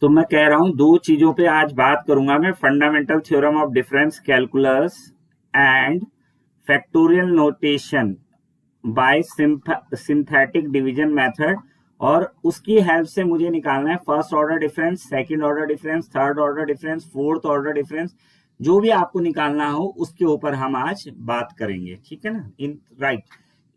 तो मैं कह रहा हूं दो चीजों पे आज बात करूंगा मैं, fundamental theorem of difference calculus and factorial notation bye synthetic division method. और उसकी हेल्प से मुझे निकालना है first order difference, second order difference, third order difference, fourth order difference. जो भी आपको निकालना हो उसके ऊपर हम आज बात करेंगे, ठीक है ना। इन राइट,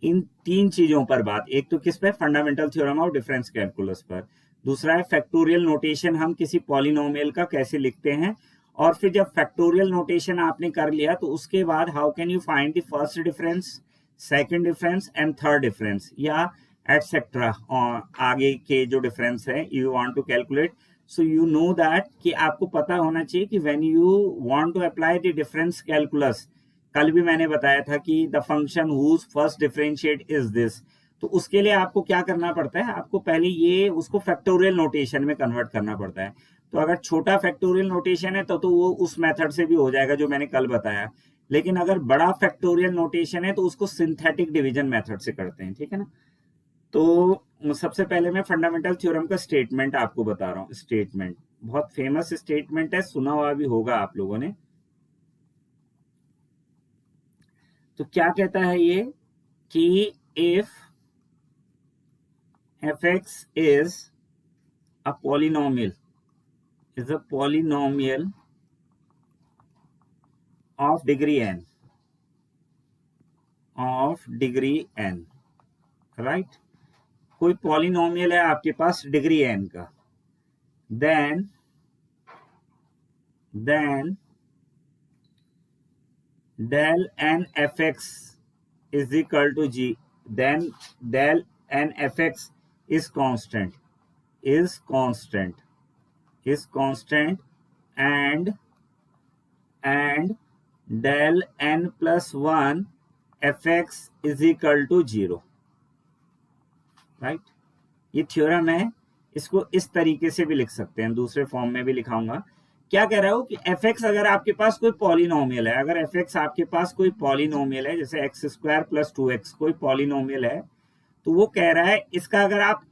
इन तीन चीजों पर बात, एक तो किस पे, fundamental theorem of difference calculus पर, दूसरा है फैक्टोरियल नोटेशन, हम किसी पॉलिनोमियल का कैसे लिखते हैं। और फिर जब फैक्टोरियल नोटेशन आपने कर लिया तो उसके बाद how can you find the first difference, second difference and third difference, या एटसेट्रा आगे के जो डिफरेंस है you want to calculate. So you know that कि आपको पता होना चाहिए कि when you want to apply the difference calculus, कल भी मैंने बताया था कि the function whose first differentiate is this, तो उसके लिए आपको क्या करना पड़ता है, आपको पहले ये उसको फैक्टोरियल नोटेशन में कन्वर्ट करना पड़ता है। तो अगर छोटा फैक्टोरियल नोटेशन है तो वो उस मेथड से भी हो जाएगा जो मैंने कल बताया, लेकिन अगर बड़ा फैक्टोरियल नोटेशन है तो उसको सिंथेटिक डिवीजन मेथड से करते हैं, ठीक है ना। तो सबसे पहले मैं फंडामेंटल थ्योरम का स्टेटमेंट आपको बता रहा हूँ। स्टेटमेंट बहुत फेमस स्टेटमेंट है, सुना हुआ भी होगा आप लोगों ने। तो क्या कहता है ये कि if fx a polynomial is a polynomial of degree n, right. कोई पॉलिनोमियल है आपके पास डिग्री n का, then del n fx is equal to g, then del n fx is constant, is constant, is constant, and del n plus 1 fx is equal to 0, right. ये theorem है, इसको इस तरीके से भी लिख सकते हैं, दूसरे फॉर्म में भी लिखाऊंगा। क्या कह रहा हूं कि fx अगर आपके पास कोई पॉलिनोमियल है, अगर fx आपके पास कोई पॉलिनोमियल है, जैसे एक्स स्क्वायर प्लस 2x कोई पॉलिनोमियल है, तो वो कह रहा है इसका अगर आप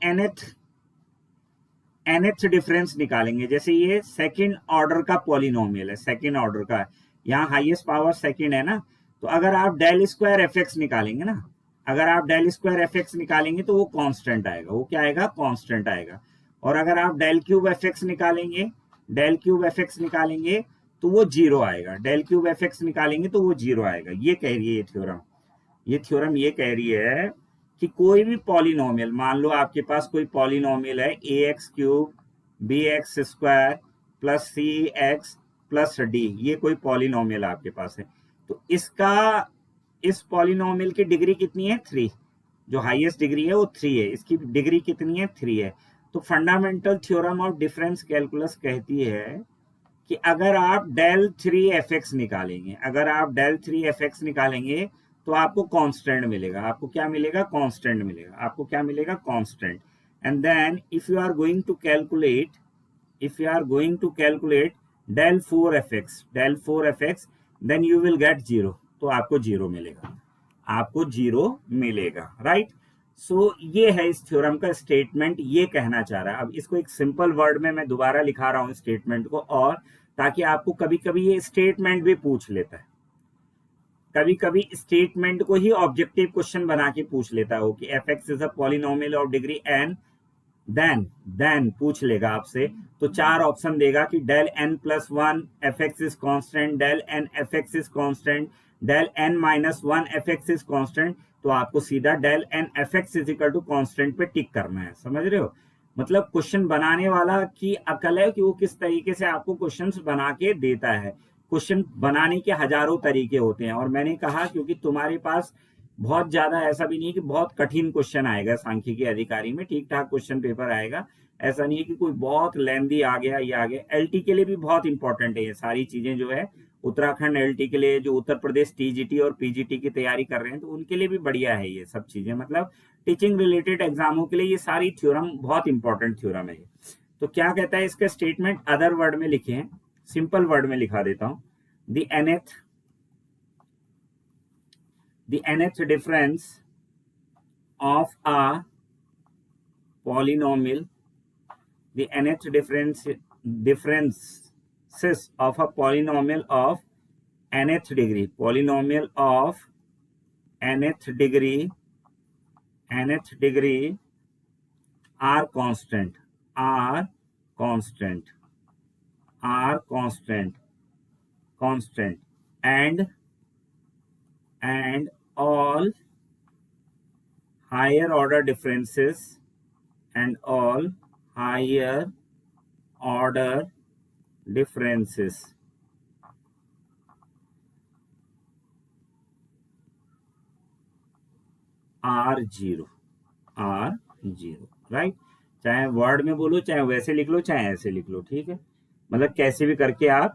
nth डिफरेंस निकालेंगे, जैसे ये सेकंड ऑर्डर का पॉलिनोमियल है, सेकंड ऑर्डर का, यहाँ हाईएस्ट पावर सेकंड है ना, तो अगर आप डेल स्क्वायर एफ एक्स निकालेंगे ना, अगर आप डेल स्क्वायर एफ एक्स निकालेंगे तो वो कांस्टेंट आएगा, वो क्या आएगा, कांस्टेंट आएगा। और अगर आप डेल क्यूब एफ एक्स निकालेंगे, डेल क्यूब एफ एक्स निकालेंगे तो वो जीरो आएगा, डेल क्यूब एफ एक्स निकालेंगे तो वो जीरो आएगा। ये कह रही है ये थ्योरम, ये थ्योरम ये कह रही है कि कोई भी पॉलिनोमियल, मान लो आपके पास कोई पॉलिनोमियल है a x cube b x square plus c x plus d, ये कोई पॉलिनोमियल आपके पास है, तो इसका, इस पॉलिनोमियल की डिग्री कितनी है, 3, जो हाईएस्ट डिग्री है वो 3 है, इसकी डिग्री कितनी है, 3 है। तो fundamental theorem of difference calculus कहती है कि अगर आप डेल 3 एफ एक्स निकालेंगे, अगर आप डेल 3 एफ एक्स निकालेंगे तो आपको कांस्टेंट मिलेगा, आपको क्या मिलेगा, कांस्टेंट मिलेगा, आपको क्या मिलेगा, constant. And then if you are going to calculate, if you are going to calculate del 4 fx, del 4 fx, then you will get 0, तो आपको 0 मिलेगा, आपको 0 मिलेगा, राइट। सो ये है इस थ्योरम का स्टेटमेंट, ये कहना चाह रहा है। अब इसको एक सिंपल वर्ड में मैं दोबारा लिखा रहा हूं स्टेटमेंट को, और ताकि आपको कभी कभी ये स्टेटमेंट भी पूछ लेता है, कभी कभी स्टेटमेंट को ही ऑब्जेक्टिव क्वेश्चन बना के पूछ लेता हो कि f x is a polynomial of degree n, then पूछ लेगा आपसे, तो 4 ऑप्शन देगा कि del n plus 1 f x is constant, del n f x is constant, del n minus 1 f x is constant, तो आपको सीधा del n f x is equal to constant पे टिक करना है, समझ रहे हो। मतलब क्वेश्चन बनाने वाला की अकल है कि वो किस तरीके से आपको क्वेश्चन बना के देता है। क्वेश्चन बनाने के हजारों तरीके होते हैं, और मैंने कहा क्योंकि तुम्हारे पास बहुत ज्यादा, ऐसा भी नहीं कि बहुत कठिन क्वेश्चन आएगा सांख्यिकी अधिकारी में, ठीक ठाक क्वेश्चन पेपर आएगा, ऐसा नहीं है कि कोई बहुत लेंदी आ गया, ये आ गया। एलटी के लिए भी बहुत इंपॉर्टेंट है ये सारी चीजें जो है, उत्तराखंड एलटी के लिए, जो उत्तर प्रदेश टीजीटी और पीजीटी की तैयारी कर रहे हैं तो उनके लिए भी बढ़िया है ये सब चीजें, मतलब टीचिंग रिलेटेड एग्जामों के लिए ये सारी थ्योरम बहुत इंपॉर्टेंट थ्योरम है। तो क्या कहता है इसका स्टेटमेंट, अदर वर्ड में लिखे हैं, सिंपल वर्ड में लिखा देता हूं, the nth difference of a polynomial the nth differences of a polynomial of nth degree, polynomial of nth degree are constant, are constant, are constant, constant, and all higher order differences, and all higher order differences are zero, are zero, right. चाहे word में बोलो, चाहे वैसे लिख लो, चाहे ऐसे लिख लो, ठीक है। मतलब कैसे भी करके आप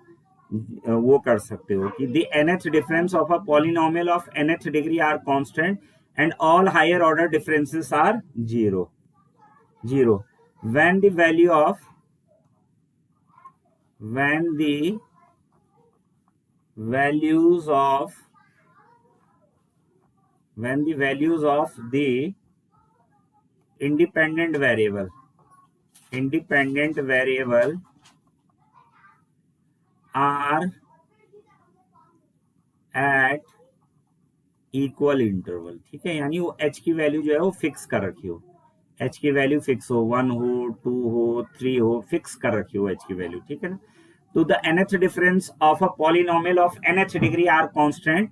वो कर सकते हो कि the nth difference of a polynomial of nth degree are constant and all higher order differences are zero, zero when the value of values of the independent variable are at equal interval, ठीक है। यानी वो h की value जो है वो fix कर रखी हो, h की वैल्यू फिक्स हो, 1 हो, 2 हो, 3 हो, फिक्स कर रखी हो h की वैल्यू, ठीक है ना। तो the nth difference of a polynomial of nth degree are constant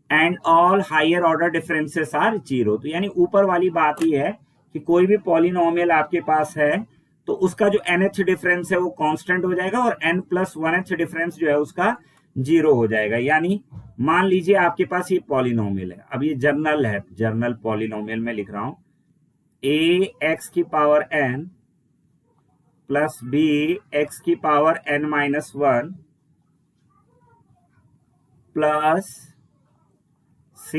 and all higher order differences are zero. तो यानी ऊपर वाली बात ही है कि कोई भी पॉलिनोमियल आपके पास है तो उसका जो nth डिफरेंस है वो कांस्टेंट हो जाएगा और n प्लस 1th डिफरेंस जो है उसका जीरो हो जाएगा। यानी मान लीजिए आपके पास ये पॉलिनोमियल है, अब ये जर्नल है, जर्नल पॉलिनोमियल में लिख रहा हूं, a x की power n plus b x की power n minus 1 plus c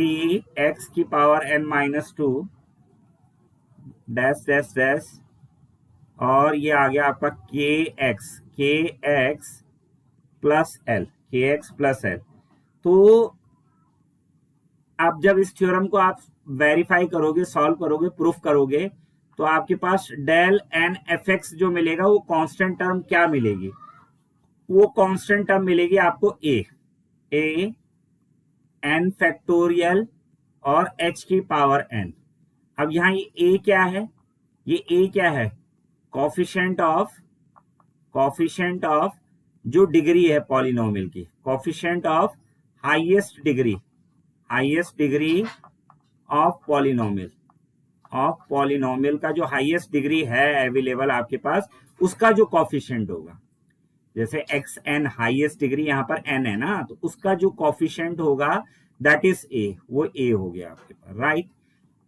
x की power n minus 2 dash dash dash, और ये आ गया आपका kx plus l, kx plus l। तो आप जब इस थ्योरम को आप वेरीफाई करोगे, सॉल्व करोगे, प्रूफ करोगे, तो आपके पास डेल एन एफ एक्स जो मिलेगा वो कांस्टेंट टर्म क्या मिलेगी, वो कांस्टेंट टर्म मिलेगी आपको ए एन फैक्टोरियल और h की पावर n। अब यहां ये a क्या है, ये a क्या है, कोफिशिएंट ऑफ जो डिग्री है पॉलिनोमियल की, coefficient of highest degree of polynomial का जो हाईएस्ट डिग्री है अवेलेबल आपके पास, उसका जो कोफिशिएंट होगा, जैसे एक्स एन हाईएस्ट डिग्री यहां पर n है ना, तो उसका जो कोफिशिएंट होगा दैट इज a, वो a हो गया आपके पास, राइट।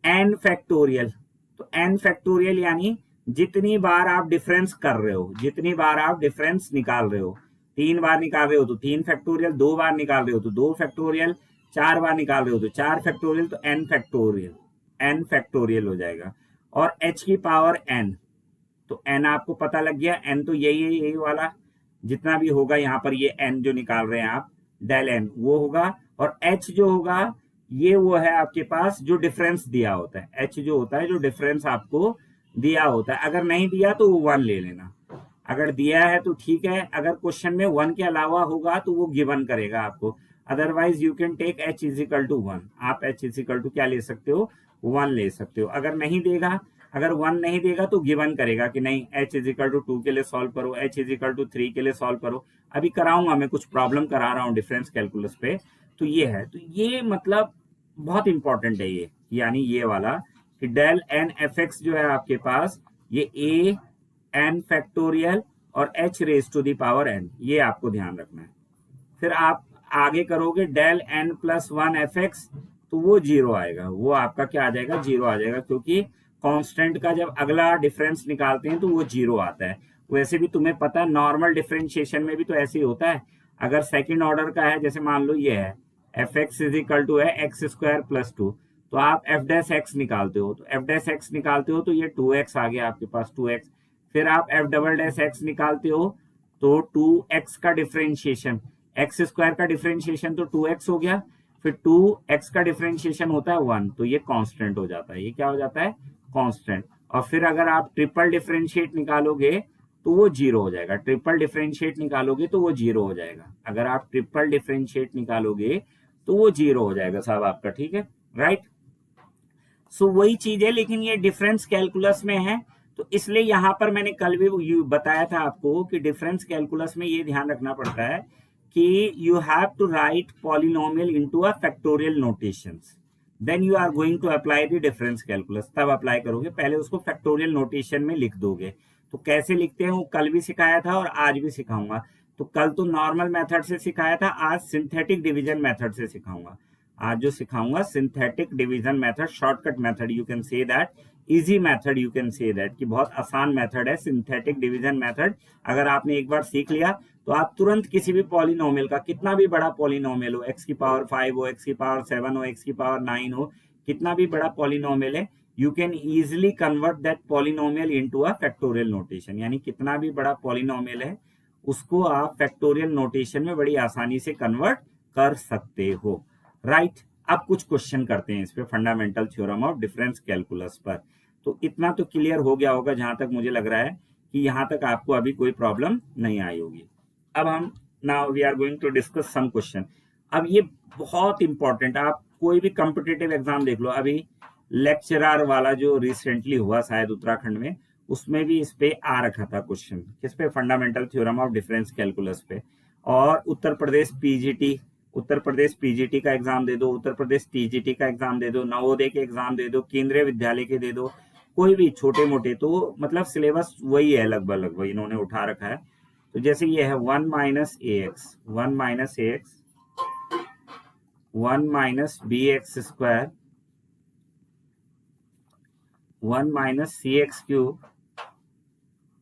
n फैक्टोरियल, तो n फैक्टोरियल यानी जितनी बार आप डिफरेंस कर रहे हो, जितनी बार आप डिफरेंस निकाल रहे हो, 3 बार निकाल रहे हो तो 3 फैक्टोरियल, 2 बार निकाल रहे हो तो 2 फैक्टोरियल, 4 बार निकाल रहे हो तो 4 फैक्टोरियल, तो n फैक्टोरियल हो जाएगा। और h की पावर n, तो n आपको पता लग गया, n तो यही वाला जितना भी होगा यहाँ पर, ये n जो निकाल रहे हैं आप, डेल n वो होगा, और h जो होगा ये वो है आपके पास जो डिफरेंस दिया होता है, h जो होता है जो डिफरेंस आपको दिया होता है। अगर नहीं दिया तो वो 1 ले लेना, अगर दिया है तो ठीक है, अगर क्वेश्चन में 1 के अलावा होगा तो वो गिवन करेगा आपको, otherwise you can take h is equal to 1, आप h इज इक्वल टू क्या ले सकते हो, 1 ले सकते हो। अगर नहीं देगा, अगर 1 नहीं देगा तो गिवन करेगा कि नहीं h इज इक्वल टू 2 के लिए सॉल्व करो, h इज इक्वल टू 3 के लिए सॉल्व करो। अभी कराऊंगा मैं, कुछ प्रॉब्लम करा रहा हूँ डिफरेंस कैलकुलस पे, तो ये है। तो ये मतलब बहुत इंपॉर्टेंट है ये, यानी ये वाला कि डेल एन एफ एक्स जो है आपके पास, ये a n फैक्टोरियल और h raise to the power n, ये आपको ध्यान रखना है। फिर आप आगे करोगे del n plus 1 f x, तो वो जीरो आएगा, वो आपका क्या आ जाएगा, जीरो आ जाएगा, क्योंकि कांस्टेंट का जब अगला डिफरेंस निकालते हैं तो वो जीरो आता है। वैसे भी तुम्हें पता है नॉर्मल डिफरेंशिएशन में भी तो ऐसे ही होता है, अगर सेकंड ऑर्डर का है, जैसे मान लो ये है f x is equal to है एक्स स्क्वायर प्लस 2, तो आप एफ डैश एक्स निकालते हो, तो एफ डैश एक्स निकालते हो तो ये 2x आ गया आपके पास, 2x। फिर आप एफ डबल डैश एक्स निकालते हो तो 2x का डिफरेंशिएशन, एक्स स्क्वायर का डिफरेंशिएशन तो 2x हो गया, फिर 2x का डिफरेंशिएशन होता है 1, तो ये कांस्टेंट हो जाता है, ये क्या हो जाता है, कांस्टेंट। और फिर अगर आप ट्रिपल डिफरेंशिएट निकालोगे तो वो 0 हो जाएगा। ट्रिपल डिफरेंशिएट निकालोगे तो वो 0 हो जाएगा। अगर आप ट्रिपल डिफरेंशिएट निकालोगे तो वो 0 हो जाएगा साहब आपका, ठीक है, राइट। सो वही चीज है, लेकिन ये डिफरेंस कैलकुलस में है, तो इसलिए यहां पर मैंने कल भी बताया था आपको कि डिफरेंस कैलकुलस में ये ध्यान रखना पड़ता है कि you have to write polynomial into a factorial notations, then you are going to apply the difference calculus. तब अप्लाई करोगे, पहले उसको फैक्टोरियल नोटेशन में लिख दोगे। तो कैसे लिखते हैं वो कल भी सिखाया था और आज भी सिखाऊंगा। तो कल तो नॉर्मल मेथड से सिखाया था, आज सिंथेटिक डिवीजन मेथड से सिखाऊंगा। आज जो सिखाऊंगा synthetic division method, shortcut method, you can say that, easy method, you can say that, कि बहुत आसान मेथड है सिंथेटिक डिवीजन मेथड। अगर आपने एक बार सीख लिया तो आप तुरंत किसी भी पॉलिनोमियल का, कितना भी बड़ा पॉलिनोमियल हो, x की पावर 5 हो, x की पावर 7 हो, x की पावर 9 हो, कितना भी बड़ा पॉलिनोमियल है, you can easily convert that polynomial into a factorial notation. यानी कितना भी बड़ा पॉलिनोमियल है उसको आप फैक्टोरियल नोटेशन में बड़ी आसानी से कन्वर्ट कर सकते हो, राइट। अब कुछ क्वेश्चन करते हैं इस पे, fundamental theorem of difference calculus पर। तो इतना तो क्लियर हो गया होगा, जहां तक मुझे लग रहा है कि यहां तक आपको अभी कोई प्रॉब्लम नहीं आई होगी। अब हम now we are going to discuss some question. अब ये बहुत इंपॉर्टेंट, आप कोई भी कॉम्पिटिटिव एग्जाम देख लो, अभी लेक्चरर वाला जो रिसेंटली हुआ शायद उत्तराखंड में, उसमें भी इस पे आ रखा था क्वेश्चन, किस पे, fundamental theorem of difference calculus पे। और उत्तर प्रदेश पीजीटी का एग्जाम दे दो, उत्तर प्रदेश टीजीटी का एग्जाम दे दो, नवोदय के एग्जाम दे दो, केंद्रीय विद्यालय के दे दो, कोई भी छोटे मोटे, तो मतलब सिलेबस वही है लगभग इन्होंने उठा रखा है। तो जैसे ये है 1 minus a x, 1 minus a x, 1 minus b x square, 1 minus c x cube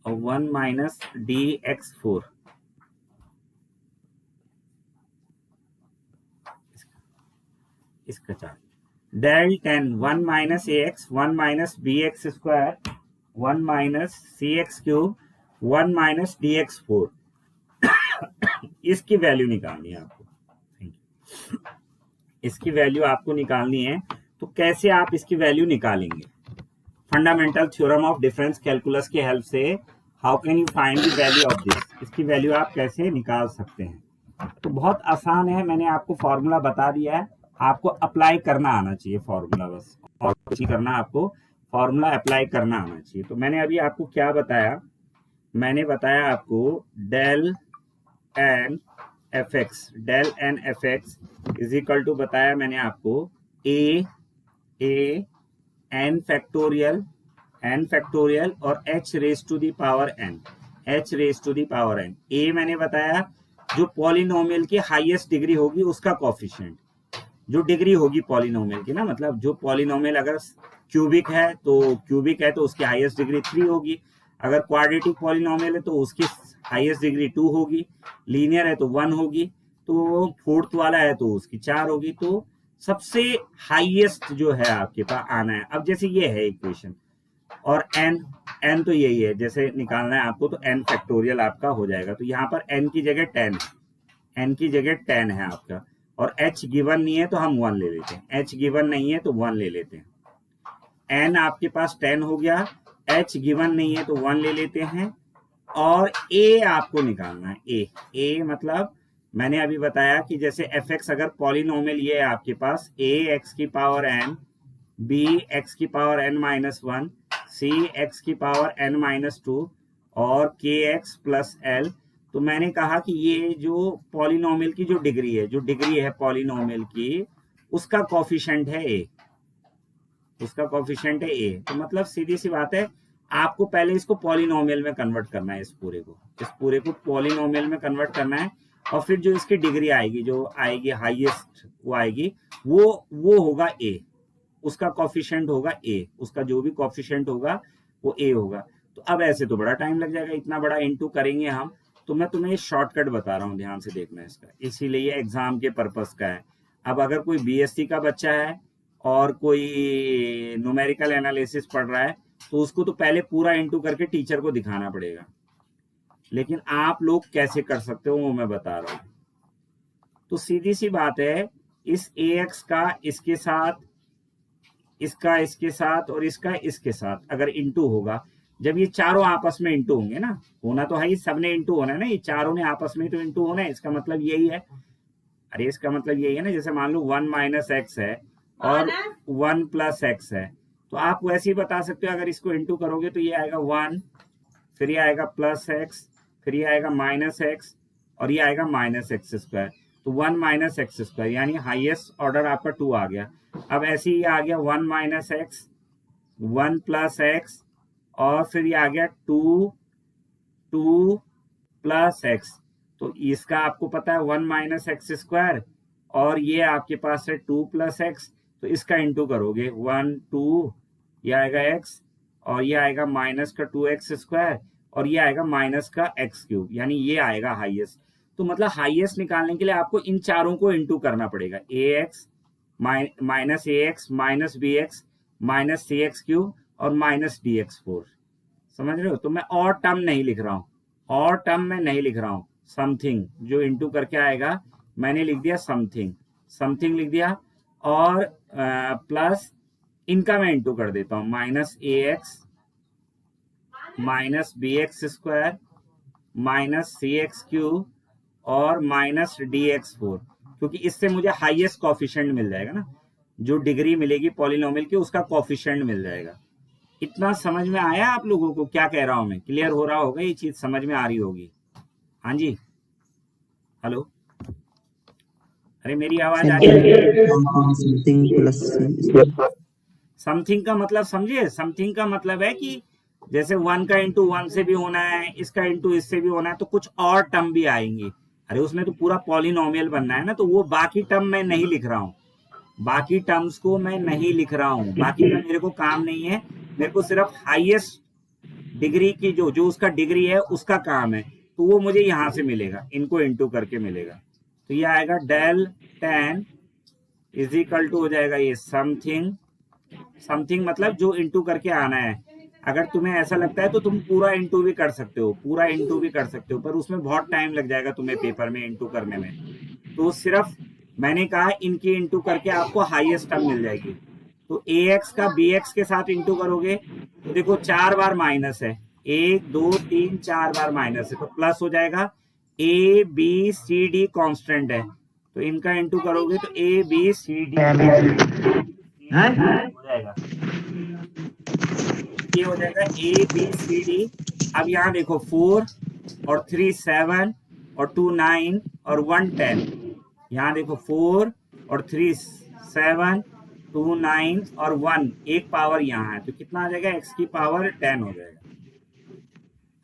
और 1 माइनस डी एक्स 4। इसका chart del 10, 1 minus a x, 1 minus b x square, 1 minus c x cube, 1 minus d x 4। इसकी value निकालनी है आपको, इसकी value आपको निकालनी है। तो कैसे आप इसकी वैल्यू निकालेंगे? Fundamental theorem of difference calculus की हेल्प से how can you find the value of this, इसकी वैल्यू आप कैसे निकाल सकते हैं? तो बहुत आसान है, मैंने आपको फॉर्मूला बता दिया है, आपको अप्लाई करना आना चाहिए फॉर्मूला, बस और कुछ नहीं करना, आपको फॉर्मूला अप्लाई करना आना चाहिए। तो मैंने अभी आपको क्या बताया, मैंने बताया आपको del n f x, del n f x is equal to, बताया मैंने आपको ए एन फैक्टोरियल और h raise to the power n, h raise to the power n. ए मैंने बताया जो पॉलिनोमियल की हाईएस्ट डिग्री होगी उसका कोफिशिएंट, जो डिग्री होगी पॉलिनोमियल की ना, मतलब जो पॉलिनोमियल अगर क्यूबिक है तो उसकी हाईएस्ट डिग्री 3 होगी, अगर क्वाड्रेटिक पॉलिनोमियल है तो उसकी हाईएस्ट डिग्री 2 होगी, लीनियर है तो 1 होगी, तो फोर्थ वाला है तो उसकी 4 होगी। तो सबसे हाईएस्ट जो है आपके पास आना है। अब जैसे ये है इक्वेशन और n तो यही है, जैसे निकालना है आपको, तो n फैक्टोरियल आपका हो जाएगा। तो यहाँ पर n की जगह 10 है, n की जगह 10 है आपका, और h गिवन नहीं है तो हम 1 ले लेते हैं, h गिवन नहीं है तो 1 ले लेते हैं। n आपके पास 10 हो गया, h गिवन नहीं है तो 1 ले लेते हैं, और a आपको निकालना है। a मतलब मैंने अभी बताया कि जैसे एफ एक्स अगर पॉलिनोमियल ये है आपके पास, a एक्स की पावर n, b एक्स की power n minus 1, c x की पावर n माइनस 2 और k एक्स प्लस l। तो मैंने कहा कि ये जो पॉलिनोमियल की जो डिग्री है पॉलिनोमियल की, उसका कोफिशिएंट है a, उसका कोफिशिएंट है a। तो मतलब सीधी सी बात है, आपको पहले इसको पॉलिनोमियल में कन्वर्ट करना है, इस पूरे को पॉलिनोमियल में कन्वर्ट करना है, और फिर जो इसकी डिग्री आएगी, जो आएगी हाईएस्ट, वो आएगी, वो होगा a, उसका कोफिशिएंट होगा a, उसका जो भी कोफिशिएंट होगा वो a होगा। तो अब ऐसे तो बड़ा टाइम लग जाएगा, इतना बड़ा इनटू करेंगे हम, तो मैं तुम्हें शॉर्टकट बता रहा हूँ, ध्यान से देखना इसका, इसीलिए एग्जाम के पर्पस का है। अब अगर कोई बीएससी का बच्चा है और कोई न्यूमेरिकल एनालिसिस पढ़ रहा है, तो उसको तो पहले पूरा इनटू करके टीचर को दिखाना पड़ेगा, लेकिन आप लोग कैसे कर सकते हो वो मैं बता रहा हूं। तो सीधी सी बात है, इस ax का इसके साथ, इसका इसके साथ और इसका इसके साथ अगर इनटू होगा, जब ये चारों आपस में इंटू होंगे ना, होना तो है ही, सबने इंटू होना है ना, ये चारों ने आपस में तो इंटू होना है, इसका मतलब यही है। अरे इसका मतलब यही है ना, जैसे मान लो 1 माइनस एक्स है और 1 प्लस एक्स है, तो आप वैसे ही बता सकते हो, अगर इसको इंटू करोगे तो ये आएगा 1, फिर ये आएगा प्लस एक्स, फिर ये आएगा माइनस एक्स, और ये आएगा माइनस एक्स स्क्वायर। तो 1 माइनस एक्स स्क्वायर यानी हाईएस्ट ऑर्डर आपका 2 आ गया। अब ऐसे ही आ गया 1 माइनस एक्स, 1 प्लस एक्स, और फिर ये आ गया 2 प्लस एक्स। तो इसका आपको पता है 1 माइनस एक्स स्क्वायर, और ये आपके पास है 2 प्लस एक्स, तो इसका इंटू करोगे 1 2, ये आएगा एक्स, और ये आएगा माइनस का 2x स्क्वायर, और ये आएगा माइनस का एक्स क्यूब, यानी ये आएगा हाईएस्ट। तो मतलब हाईएस्ट निकालने के लिए आपको इन चारों को इंटू करना पड़ेगा, a x minus a x minus b x minus c x cube और माइनस डी एक्स 4। समझ रहे हो? तो मैं और टर्म नहीं लिख रहा हूं, और टर्म में नहीं लिख रहा हूं, समथिंग जो इंटू करके आएगा मैंने लिख दिया समथिंग, समथिंग लिख दिया, और प्लस इनका मैं इंटू कर देता हूं, minus a x minus b x square minus c x cube और माइनस डी एक्स 4, क्योंकि इससे मुझे हाईएस्ट कॉफिशिएंट मिल जाएगा ना, जो डिग्री मिलेगी पॉलिनोमियल की उसका कॉफिशिएंट मिल जाएगा। इतना समझ में आया आप लोगों को क्या कह रहा हूं मैं? क्लियर हो रहा होगा, ये चीज समझ में आ रही होगी। हाँ जी, हेलो, अरे मेरी आवाज आ रही है? समथिंग का मतलब समझिए, समथिंग का मतलब है कि जैसे 1 का इंटू 1 से भी होना है, इसका इंटू इससे भी होना है, तो कुछ और टर्म भी आएंगी। अरे उसमें तो पूरा पॉलिनोमियल बनना है ना, तो वो बाकी टर्म मैं नहीं लिख रहा हूँ, बाकी टर्म्स को मैं नहीं लिख रहा हूँ, बाकी का मेरे को काम नहीं है, मेरे को सिर्फ हाईएस्ट डिग्री की जो जो उसका डिग्री है उसका काम है, तो वो मुझे यहां से मिलेगा, इनको इंटू करके मिलेगा। तो ये आएगा डेल 10 इज इक्वल टू हो जाएगा ये समथिंग, समथिंग मतलब जो इंटू करके आना है। अगर तुम्हें ऐसा लगता है तो तुम पूरा इंटू भी कर सकते हो, पूरा इंटू भी कर सकते हो, पर उसमें बहुत टाइम लग जाएगा तुम्हें पेपर में इंटू करने में। तो सिर्फ मैंने कहा इनकी इंटू करके आपको हाईएस्ट टर्म मिल जाएगी। तो ए एक्स का बी एक्स के साथ इंटू करोगे तो देखो 4 बार माइनस है, 1 2 3 4 बार माइनस है, तो प्लस हो जाएगा। A b c d constant है, तो इनका इंटू करोगे तो ए बी सी डी हो जाएगा, ये हो जाएगा ए बी सी डी। अब यहाँ देखो 4 और 3 7 और 2 9 और 1 10, यहाँ देखो 4 और 3 7 2 9 और 1 एक पावर यहाँ है, तो कितना आ जाएगा, x की पावर 10 हो जाएगा।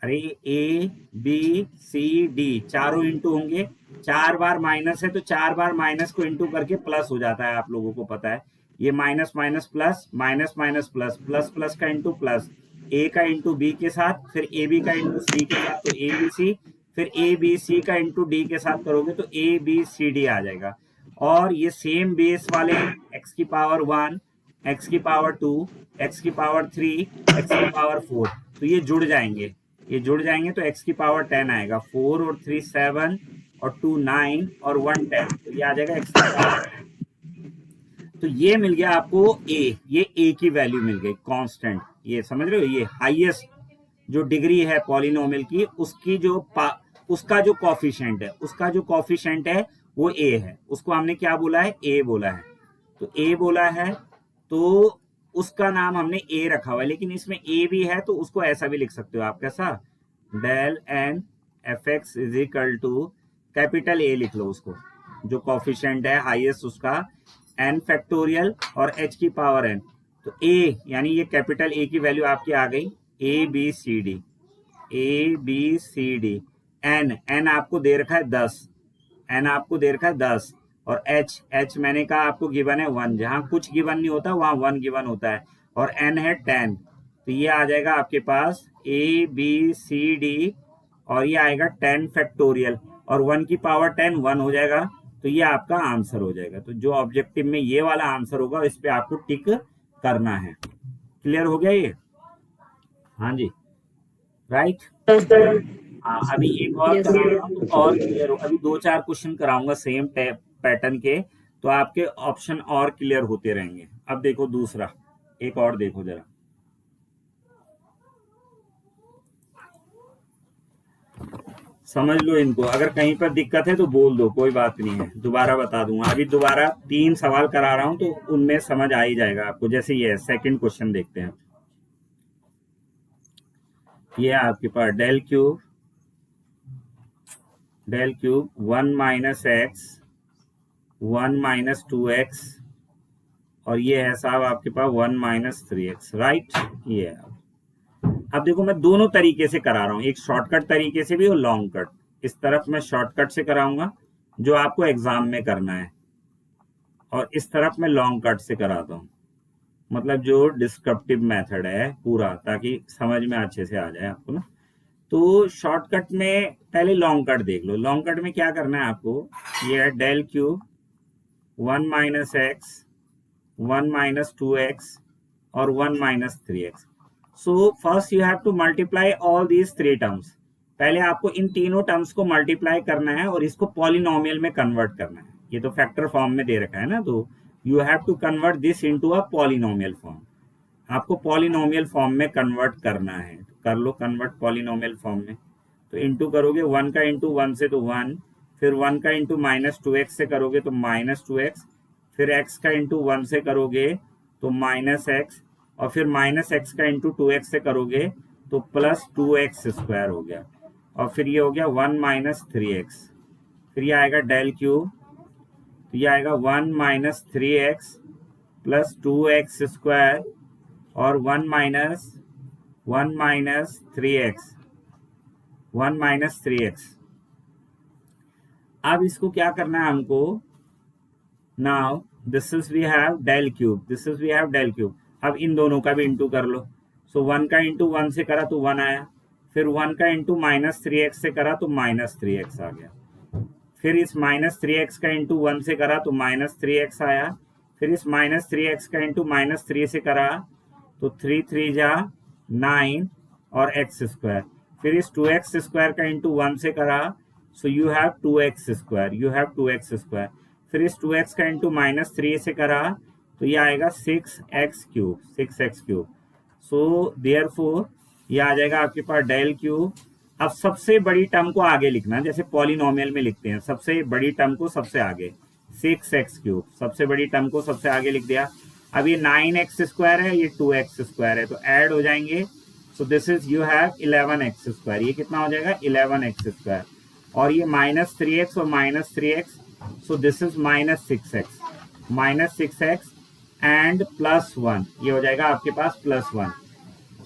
अरे ए बी सी डी चारों इंटू होंगे, 4 बार माइनस है तो 4 बार माइनस को इंटू करके प्लस हो जाता है, आप लोगों को पता है। ये minus minus plus minus minus plus, plus plus का इंटू प्लस, ए का इंटू बी के साथ, फिर ए बी का इंटू सी के साथ तो ए बी सी, फिर ए बी सी का इंटू डी के साथ करोगे तो ए बी सी डी आ जाएगा। और ये सेम बेस वाले एक्स की पावर 1, एक्स की पावर 2, एक्स की पावर 3, एक्स की पावर 4, तो ये जुड़ जाएंगे, ये जुड़ जाएंगे तो x की पावर 10 आएगा, 4 और 3 7 और 2 9 और 1 10, तो ये आ जाएगा x की पावर 10। तो ये मिल गया आपको a, ये a की वैल्यू मिल गई कांस्टेंट, ये समझ रहे हो, ये हाईएस्ट जो डिग्री है पॉलिनोमियल की उसकी जो उसका जो कॉफिशिएंट है, उसका जो कॉफिशिएंट है वो a है, उसको हमने क्या बोला है, a बोला है। तो a बोला है तो उसका नाम हमने a रखा हुआ है, लेकिन इसमें a भी है तो उसको ऐसा भी लिख सकते हो आप, कैसा, del n f x is equal to capital A लिख लो उसको, जो कॉफिशिएंट है हाईएस्ट उसका n फैक्टोरियल और h की पावर n, तो a यानी ये कैपिटल A की वैल्यू आपकी आ गई, a b c d, a b c d, n आपको दे रखा है 10, n आपको दे रखा है 10, और h मैंने कहा आपको गिवन है 1, जहां कुछ गिवन नहीं होता वहां 1 गिवन होता है, और n है 10, तो ये आ जाएगा आपके पास ए बी सी डी, और ये आएगा 10 फैक्टोरियल, और 1 की पावर 10 1 हो जाएगा, तो ये आपका आंसर हो जाएगा। तो जो ऑब्जेक्टिव में ये वाला आंसर होगा इस पे आपको टिक करना है। क्लियर हो गया ये? हाँ जी, राइट। हाँ, अभी एक और कराऊंगा और क्लियर हो, अभी 2-4 क्वेश्चन कराऊंगा सेम पैटर्न के, तो आपके ऑप्शन और क्लियर होते रहेंगे। अब देखो दूसरा, एक और देखो जरा, समझ लो इनको, अगर कहीं पर दिक्कत है तो बोल दो, कोई बात नहीं है, दोबारा बता दूंगा। अभी दोबारा 3 सवाल करा रहा हूं तो उनमें समझ आ ही जाएगा आपको। जैसे ये सेकंड क्वेश्चन देखते हैं। ये आपके पास del cube 1 minus x 1 minus 2x, और ये है साहब आपके पास 1 माइनस 3x, राइट। ये है। अब देखो मैं दोनों तरीके से करा रहा हूं, एक शॉर्टकट तरीके से भी और लॉन्ग कट। इस तरफ मैं शॉर्टकट से कराऊंगा जो आपको एग्जाम में करना है, और इस तरफ मैं लॉन्ग कट से कराता हूं, मतलब जो डिस्क्रिप्टिव मेथड है पूरा, ताकि समझ में अच्छे से आ जाए आपको ना। तो शॉर्टकट में पहले लॉन्ग कट देख लो। लॉन्ग कट में क्या करना है आपको, ये है del cube 1 minus x 1 minus 2x और 1 minus 3x। So first you have to multiply all these 3 terms. पहले आपको इन तीनों टर्म्स को मल्टीप्लाई करना है और इसको पॉलिनोमियल में कन्वर्ट करना है। ये तो फैक्टर फॉर्म में दे रखा है ना, तो you have to convert this into a polynomial form. आपको पॉलिनोमियल फॉर्म में कन्वर्ट करना है, तो कर लो कन्वर्ट पॉलिनोमियल फॉर्म में। तो इंटू करोगे 1 का इंटू 1 से तो 1, फिर 1 का इंटू माइनस 2x से करोगे तो माइनस 2x, फिर x का इंटू 1 से करोगे तो माइनस x, और फिर माइनस x का इंटू 2x से करोगे तो प्लस 2x स्क्वायर हो गया, और फिर ये हो गया 1 माइनस 3x। फिर ये आएगा डेल क्यूब, तो ये आएगा 1 minus 3x plus 2x square और 1 माइनस 3x 1 माइनस 3x। अब इसको क्या करना है हमको, now this is we have del cube, this is we have del cube. अब इन दोनों का भी इंटू कर लो। सो 1 का इंटू 1 से करा तो 1 आया, फिर 1 का इंटू माइनस 3x से करा तो माइनस 3x आ गया, फिर इस माइनस 3x का इंटू 1 से करा तो माइनस 3x आया, फिर इस माइनस 3x का इंटू माइनस 3 से करा तो 3 3 जा 9 और x स्क्वायर, फिर इस 2x स्क्वायर का इंटू 1 से करा, so you have 2x square, you have 2x square, फिर इस 2x का इंटू माइनस 3 से करा तो ये आएगा 6x क्यूब। सो देयरफॉर ये आ जाएगा आपके पास डेल क्यूब। अब सबसे बड़ी टर्म को आगे लिखना, जैसे पॉलिनोमियल में लिखते हैं, सबसे बड़ी टर्म को सबसे आगे, 6x क्यूब, सबसे बड़ी टर्म को सबसे आगे लिख दिया। अब ये 9x स्क्वायर है, ये 2x स्क्वायर है, तो ऐड हो जाएंगे। सो this is you have 11x square, ये कितना हो जाएगा 11x स्क्वायर, और ये माइनस 3x और minus 3x, so this is minus 6x and plus 1, ये हो जाएगा आपके पास प्लस 1।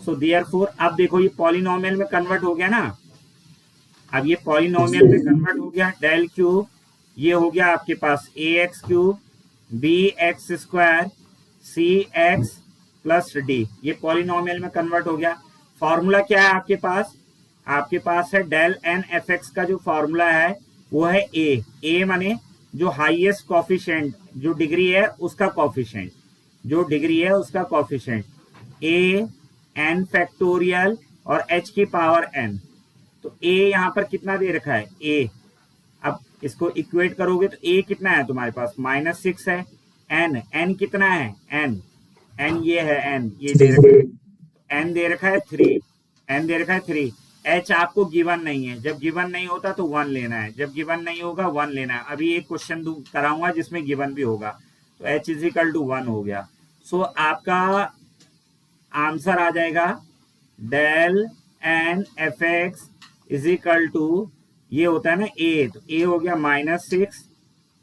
सो देयरफॉर अब देखो ये पॉलिनोमियल में कन्वर्ट हो गया ना, अब ये पॉलिनोमियल में कन्वर्ट हो गया। डेल क्यूब ये हो गया आपके पास ax cube bx square cx plus d, ये पॉलिनोमियल में कन्वर्ट हो गया। फॉर्मूला क्या है आपके पास, आपके पास है डेल n fx का जो फॉर्मूला है वो है a माने जो हाईएस्ट कॉफिशिएंट, जो डिग्री है उसका कॉफिशिएंट, जो डिग्री है उसका कॉफिशिएंट, a n फैक्टोरियल और h की पावर n। तो a यहां पर कितना दे रखा है a, अब इसको इक्वेट करोगे तो a कितना है तुम्हारे पास -6 है, n कितना है n ये है n, ये दे रखा है, n दे रखा है 3, h आपको गिवन नहीं है, जब गिवन नहीं होता तो 1 लेना है, जब गिवन नहीं होगा 1 लेना है। अभी एक क्वेश्चन कराऊंगा जिसमें गिवन भी होगा, तो h इज इक्वल टू 1 हो गया। सो आपका आंसर आ जाएगा del n fx is equal to, ये होता है ना a, तो a हो गया -6,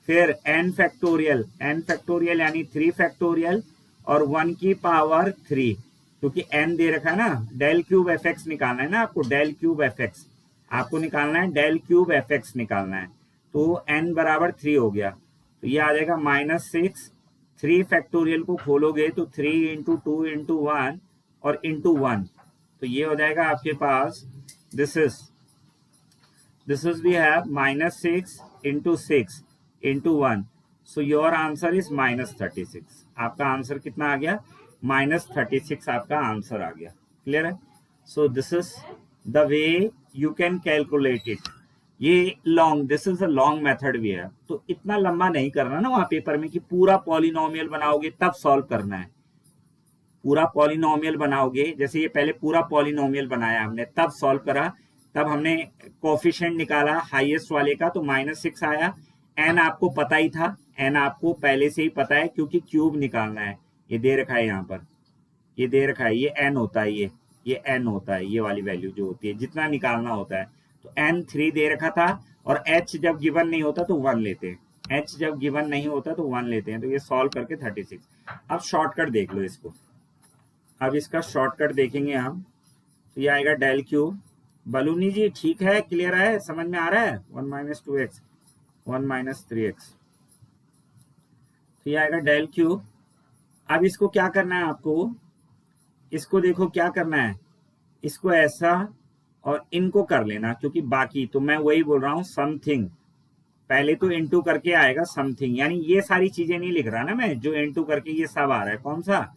फिर n फैक्टोरियल यानी 3 फैक्टोरियल और 1 की पावर 3, क्योंकि n दे रखा है ना। डेल क्यूब fx निकालना है ना आपको, डेल क्यूब fx आपको निकालना है, डेल क्यूब fx निकालना है, तो n बराबर 3 हो गया, तो ये आ जाएगा -6, 3 फैक्टोरियल को खोलोगे तो 3 इंटू 2 इंटू 1 और इंटू 1, तो ये हो जाएगा आपके पास, this is we have -6 into 6 into 1, so your answer is -36। आपका आंसर कितना आ गया -36, आपका आंसर आ गया। क्लियर है। So this is the way you can calculate it. ये long, this is a long method भी है, तो इतना लंबा नहीं करना ना वहां पेपर में कि पूरा पॉलिनोमियल बनाओगे तब सॉल्व करना है। पूरा पॉलिनोमियल बनाओगे, जैसे ये पहले पूरा पॉलिनोमियल बनाया हमने तब सॉल्व करा, तब हमने कोफिशिएंट निकाला हाईएस्ट वाले का, तो -6 आया। एन आपको पता ही था, एन आपको पहले से ही पता है क्योंकि क्यूब निकालना है। ये दे रखा है यहाँ पर, ये दे रखा है, ये एन होता है, ये एन होता है, ये वाली वैल्यू जो होती है जितना निकालना होता है। तो एन 3 दे रखा था, और एच जब गिवन नहीं होता तो 1 लेते हैं, एच जब गिवन नहीं होता तो 1 लेते हैं। तो ये सॉल्व करके 36। अब शॉर्टकट देख लो इसको, अब इसका शॉर्टकट देखेंगे हम, तो ये आएगा डेल क्यूब। बलूनी जी ठीक है, क्लियर है, समझ में आ रहा है? 1 - 2x 1 - 3x, तो ये आएगा डेल क्यूब। अब इसको क्या करना है आपको, इसको देखो क्या करना है, इसको ऐसा और इनको कर लेना, क्योंकि बाकी तो मैं वही बोल रहा हूं समथिंग, पहले तो इनटू करके आएगा समथिंग, यानी ये सारी चीजें नहीं लिख रहा ना मैं, जो इनटू करके ये सब आ रहा है, कौन सा,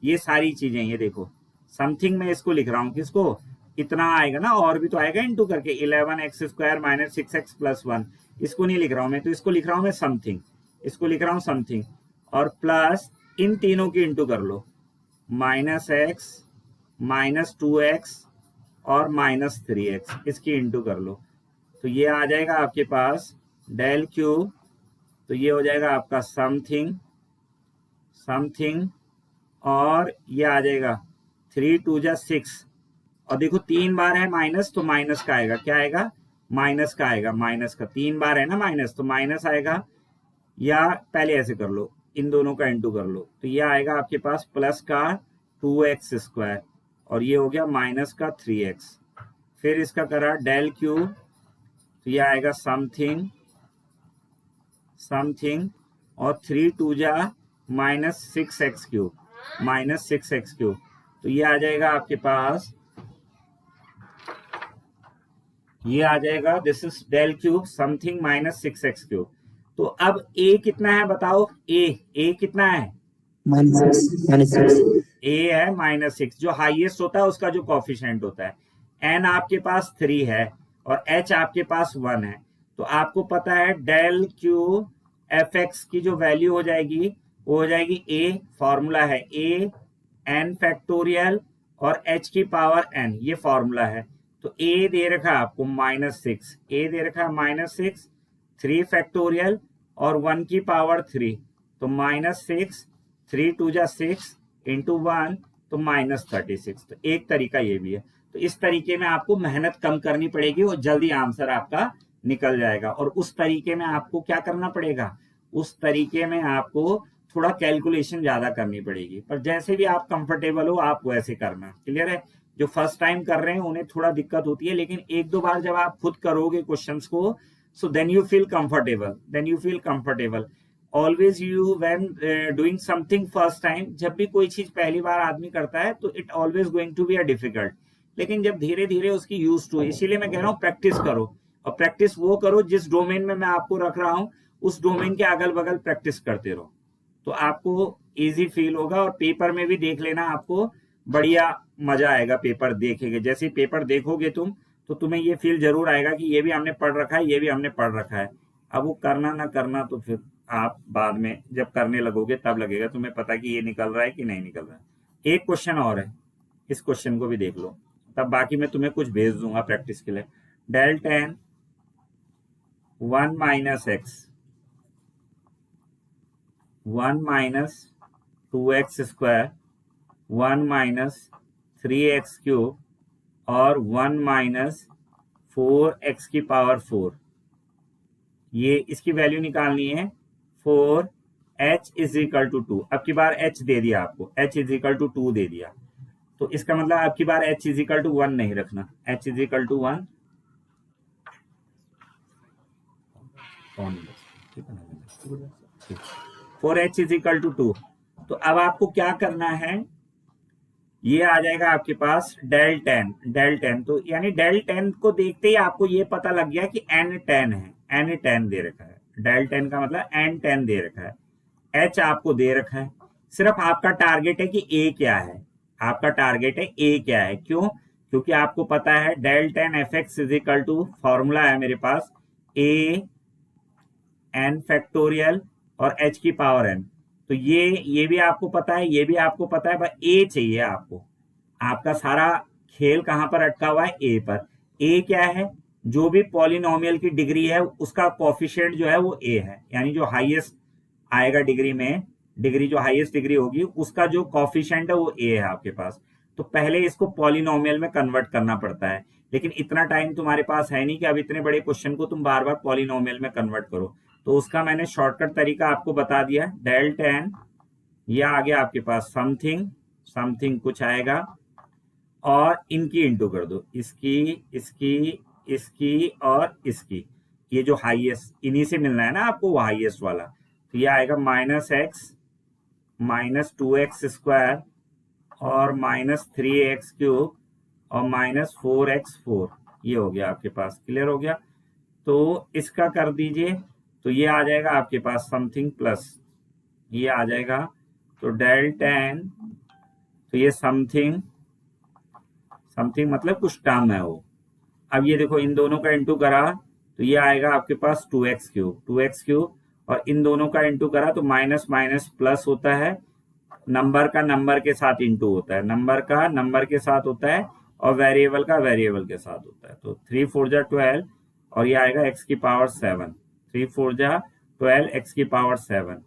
ये सारी चीजें, ये देखो समथिंग में इसको लिख रहा हूं, किसको, इतना आएगा ना, और भी तो आएगा इनटू करके 11x² - 6x + 1, इसको नहीं लिख रहा हूं मैं, तो इसको लिख रहा हूं मैं समथिंग, इसको लिख रहा हूं समथिंग, और प्लस इन तीनों की इंटू कर लो, -x -2x और -3x, इसकी इंटू कर लो, तो ये आ जाएगा आपके पास डेल क्यूब, तो ये हो जाएगा आपका समथिंग समथिंग, और ये आ जाएगा 3 2 जा 6, और देखो 3 बार है माइनस, तो माइनस का आएगा, क्या आएगा, माइनस का आएगा, माइनस का 3 बार है ना माइनस, तो माइनस आएगा, या पहले ऐसे कर लो, इन दोनों का इंटू कर लो, तो ये आएगा आपके पास प्लस का 2x², और ये हो गया माइनस का 3x। फिर इसका करा डेल क्यूब, तो ये आएगा समथिंग समथिंग, और 3 2 जा -6x³, -6x³, तो ये आ जाएगा आपके पास, ये आ जाएगा, this is del cube something -6x³। तो अब ए कितना है बताओ, ए कितना है, -6 ए है -6, जो हाईएस्ट होता है उसका जो कोफिशिएंट होता है। एन आपके पास 3 है और एच आपके पास 1 है, तो आपको पता है डेल क्यू एफ एक्स की जो वैल्यू हो जाएगी वो हो जाएगी ए, फॉर्मूला है ए एन फैक्टोरियल और एच की पावर एन, ये फॉर्मूला है। तो ए दे रखा है आपको -6, ए दे रखा है -6, 3 फैक्टोरियल और 1 की पावर 3, तो -6, 3 2 जा 6 इंटू 1, तो -36। तो एक तरीका ये भी है। तो इस तरीके में आपको मेहनत कम करनी पड़ेगी और जल्दी आंसर आपका निकल जाएगा। और उस तरीके में आपको क्या करना पड़ेगा, उस तरीके में आपको थोड़ा कैलकुलेशन ज्यादा करनी पड़ेगी, पर जैसे भी आप कंफर्टेबल हो आप वैसे करना। क्लियर है? जो फर्स्ट टाइम कर रहे हैं उन्हें थोड़ा दिक्कत होती है, लेकिन एक दो बार जब आप खुद करोगे क्वेश्चंस को, so then you feel comfortable. Always you when doing something first time, जब भी कोई चीज पहली बार आदमी करता है तो it always going to be a difficult, लेकिन जब धीरे धीरे उसकी यूज टू, इसीलिए मैं कह रहा हूँ प्रैक्टिस करो, और प्रैक्टिस वो करो जिस डोमेन में मैं आपको रख रहा हूँ उस डोमेन के अगल बगल प्रैक्टिस करते रहो, तो आपको इजी फील होगा। और पेपर में भी देख लेना, आपको बढ़िया मजा आएगा पेपर देखेंगे। जैसे ही पेपर देखोगे तुम, तो तुम्हें ये फील जरूर आएगा कि ये भी हमने पढ़ रखा है, ये भी हमने पढ़ रखा है। अब वो करना ना करना तो फिर आप बाद में जब करने लगोगे तब लगेगा तुम्हें पता कि ये निकल रहा है कि नहीं निकल रहा है। एक क्वेश्चन और है, इस क्वेश्चन को भी देख लो, तब बाकी मैं तुम्हें कुछ भेज दूंगा प्रैक्टिस के लिए। Del tan 1 - x 1 - 2x², 1 - 3x³ और 1 - 4x की पावर 4, ये इसकी वैल्यू निकालनी है 4, h = 2। अब की बार h दे दिया आपको, h = 2 दे दिया, तो इसका मतलब अब की बार h = 1 नहीं रखना, h = 1, 4h = 2। तो अब आपको क्या करना है, ये आ जाएगा आपके पास डेल tan, तो यानी डेल tan को देखते ही आपको ये पता लग गया कि n tan है, n tan दे रखा है, डेल tan का मतलब n tan दे रखा है, h आपको दे रखा है। सिर्फ आपका टारगेट है कि a क्या है, आपका टारगेट है a क्या है, क्यों, क्योंकि आपको पता है डेल tan fx = फॉर्मूला है मेरे पास a n फैक्टोरियल और h की पावर n, तो ये भी आपको पता है, ये भी आपको पता है, बस a चाहिए आपको। आपका सारा खेल कहां पर अटका हुआ है, a पर। ए क्या है, जो भी पॉलिनोमियल की डिग्री है उसका कोफिशिएंट जो है वो ए है, यानी जो हाईएस्ट आएगा डिग्री में, डिग्री जो हाईएस्ट डिग्री होगी उसका जो कोफिशिएंट है वो ए है आपके पास। तो पहले इसको पॉलिनोमियल में कन्वर्ट करना पड़ता है, लेकिन इतना टाइम तुम्हारे पास है नहीं कि अब इतने बड़े क्वेश्चन को तुम बार बार पॉलिनोमियल में कन्वर्ट करो। तो उसका मैंने शॉर्टकट तरीका आपको बता दिया, डेल टेन, ये आ गया आपके पास समथिंग, समथिंग कुछ आएगा, और इनकी इंटू कर दो, इसकी इसकी इसकी और इसकी, ये जो हाईएस्ट इन्हीं से मिलना है ना आपको, वो हाईएस्ट वाला। तो ये आएगा माइनस एक्स माइनस 2x² और माइनस 3x³ और माइनस 4x4, ये हो गया आपके पास, क्लियर हो गया। तो इसका कर दीजिए, तो ये आ जाएगा आपके पास समथिंग प्लस, ये आ जाएगा, तो डेल टेन, तो ये समथिंग, समथिंग मतलब कुछ टर्म है वो। अब ये देखो इन दोनों का इंटू करा तो ये आएगा आपके पास 2x³ और इन दोनों का इंटू करा तो माइनस माइनस प्लस होता है, नंबर का नंबर के साथ इंटू होता है, नंबर का नंबर के साथ होता है, और वेरिएबल का वेरिएबल के साथ होता है। तो 3 4 जा 12 और ये आएगा x⁻7, 3 4 जा 12 x⁻7।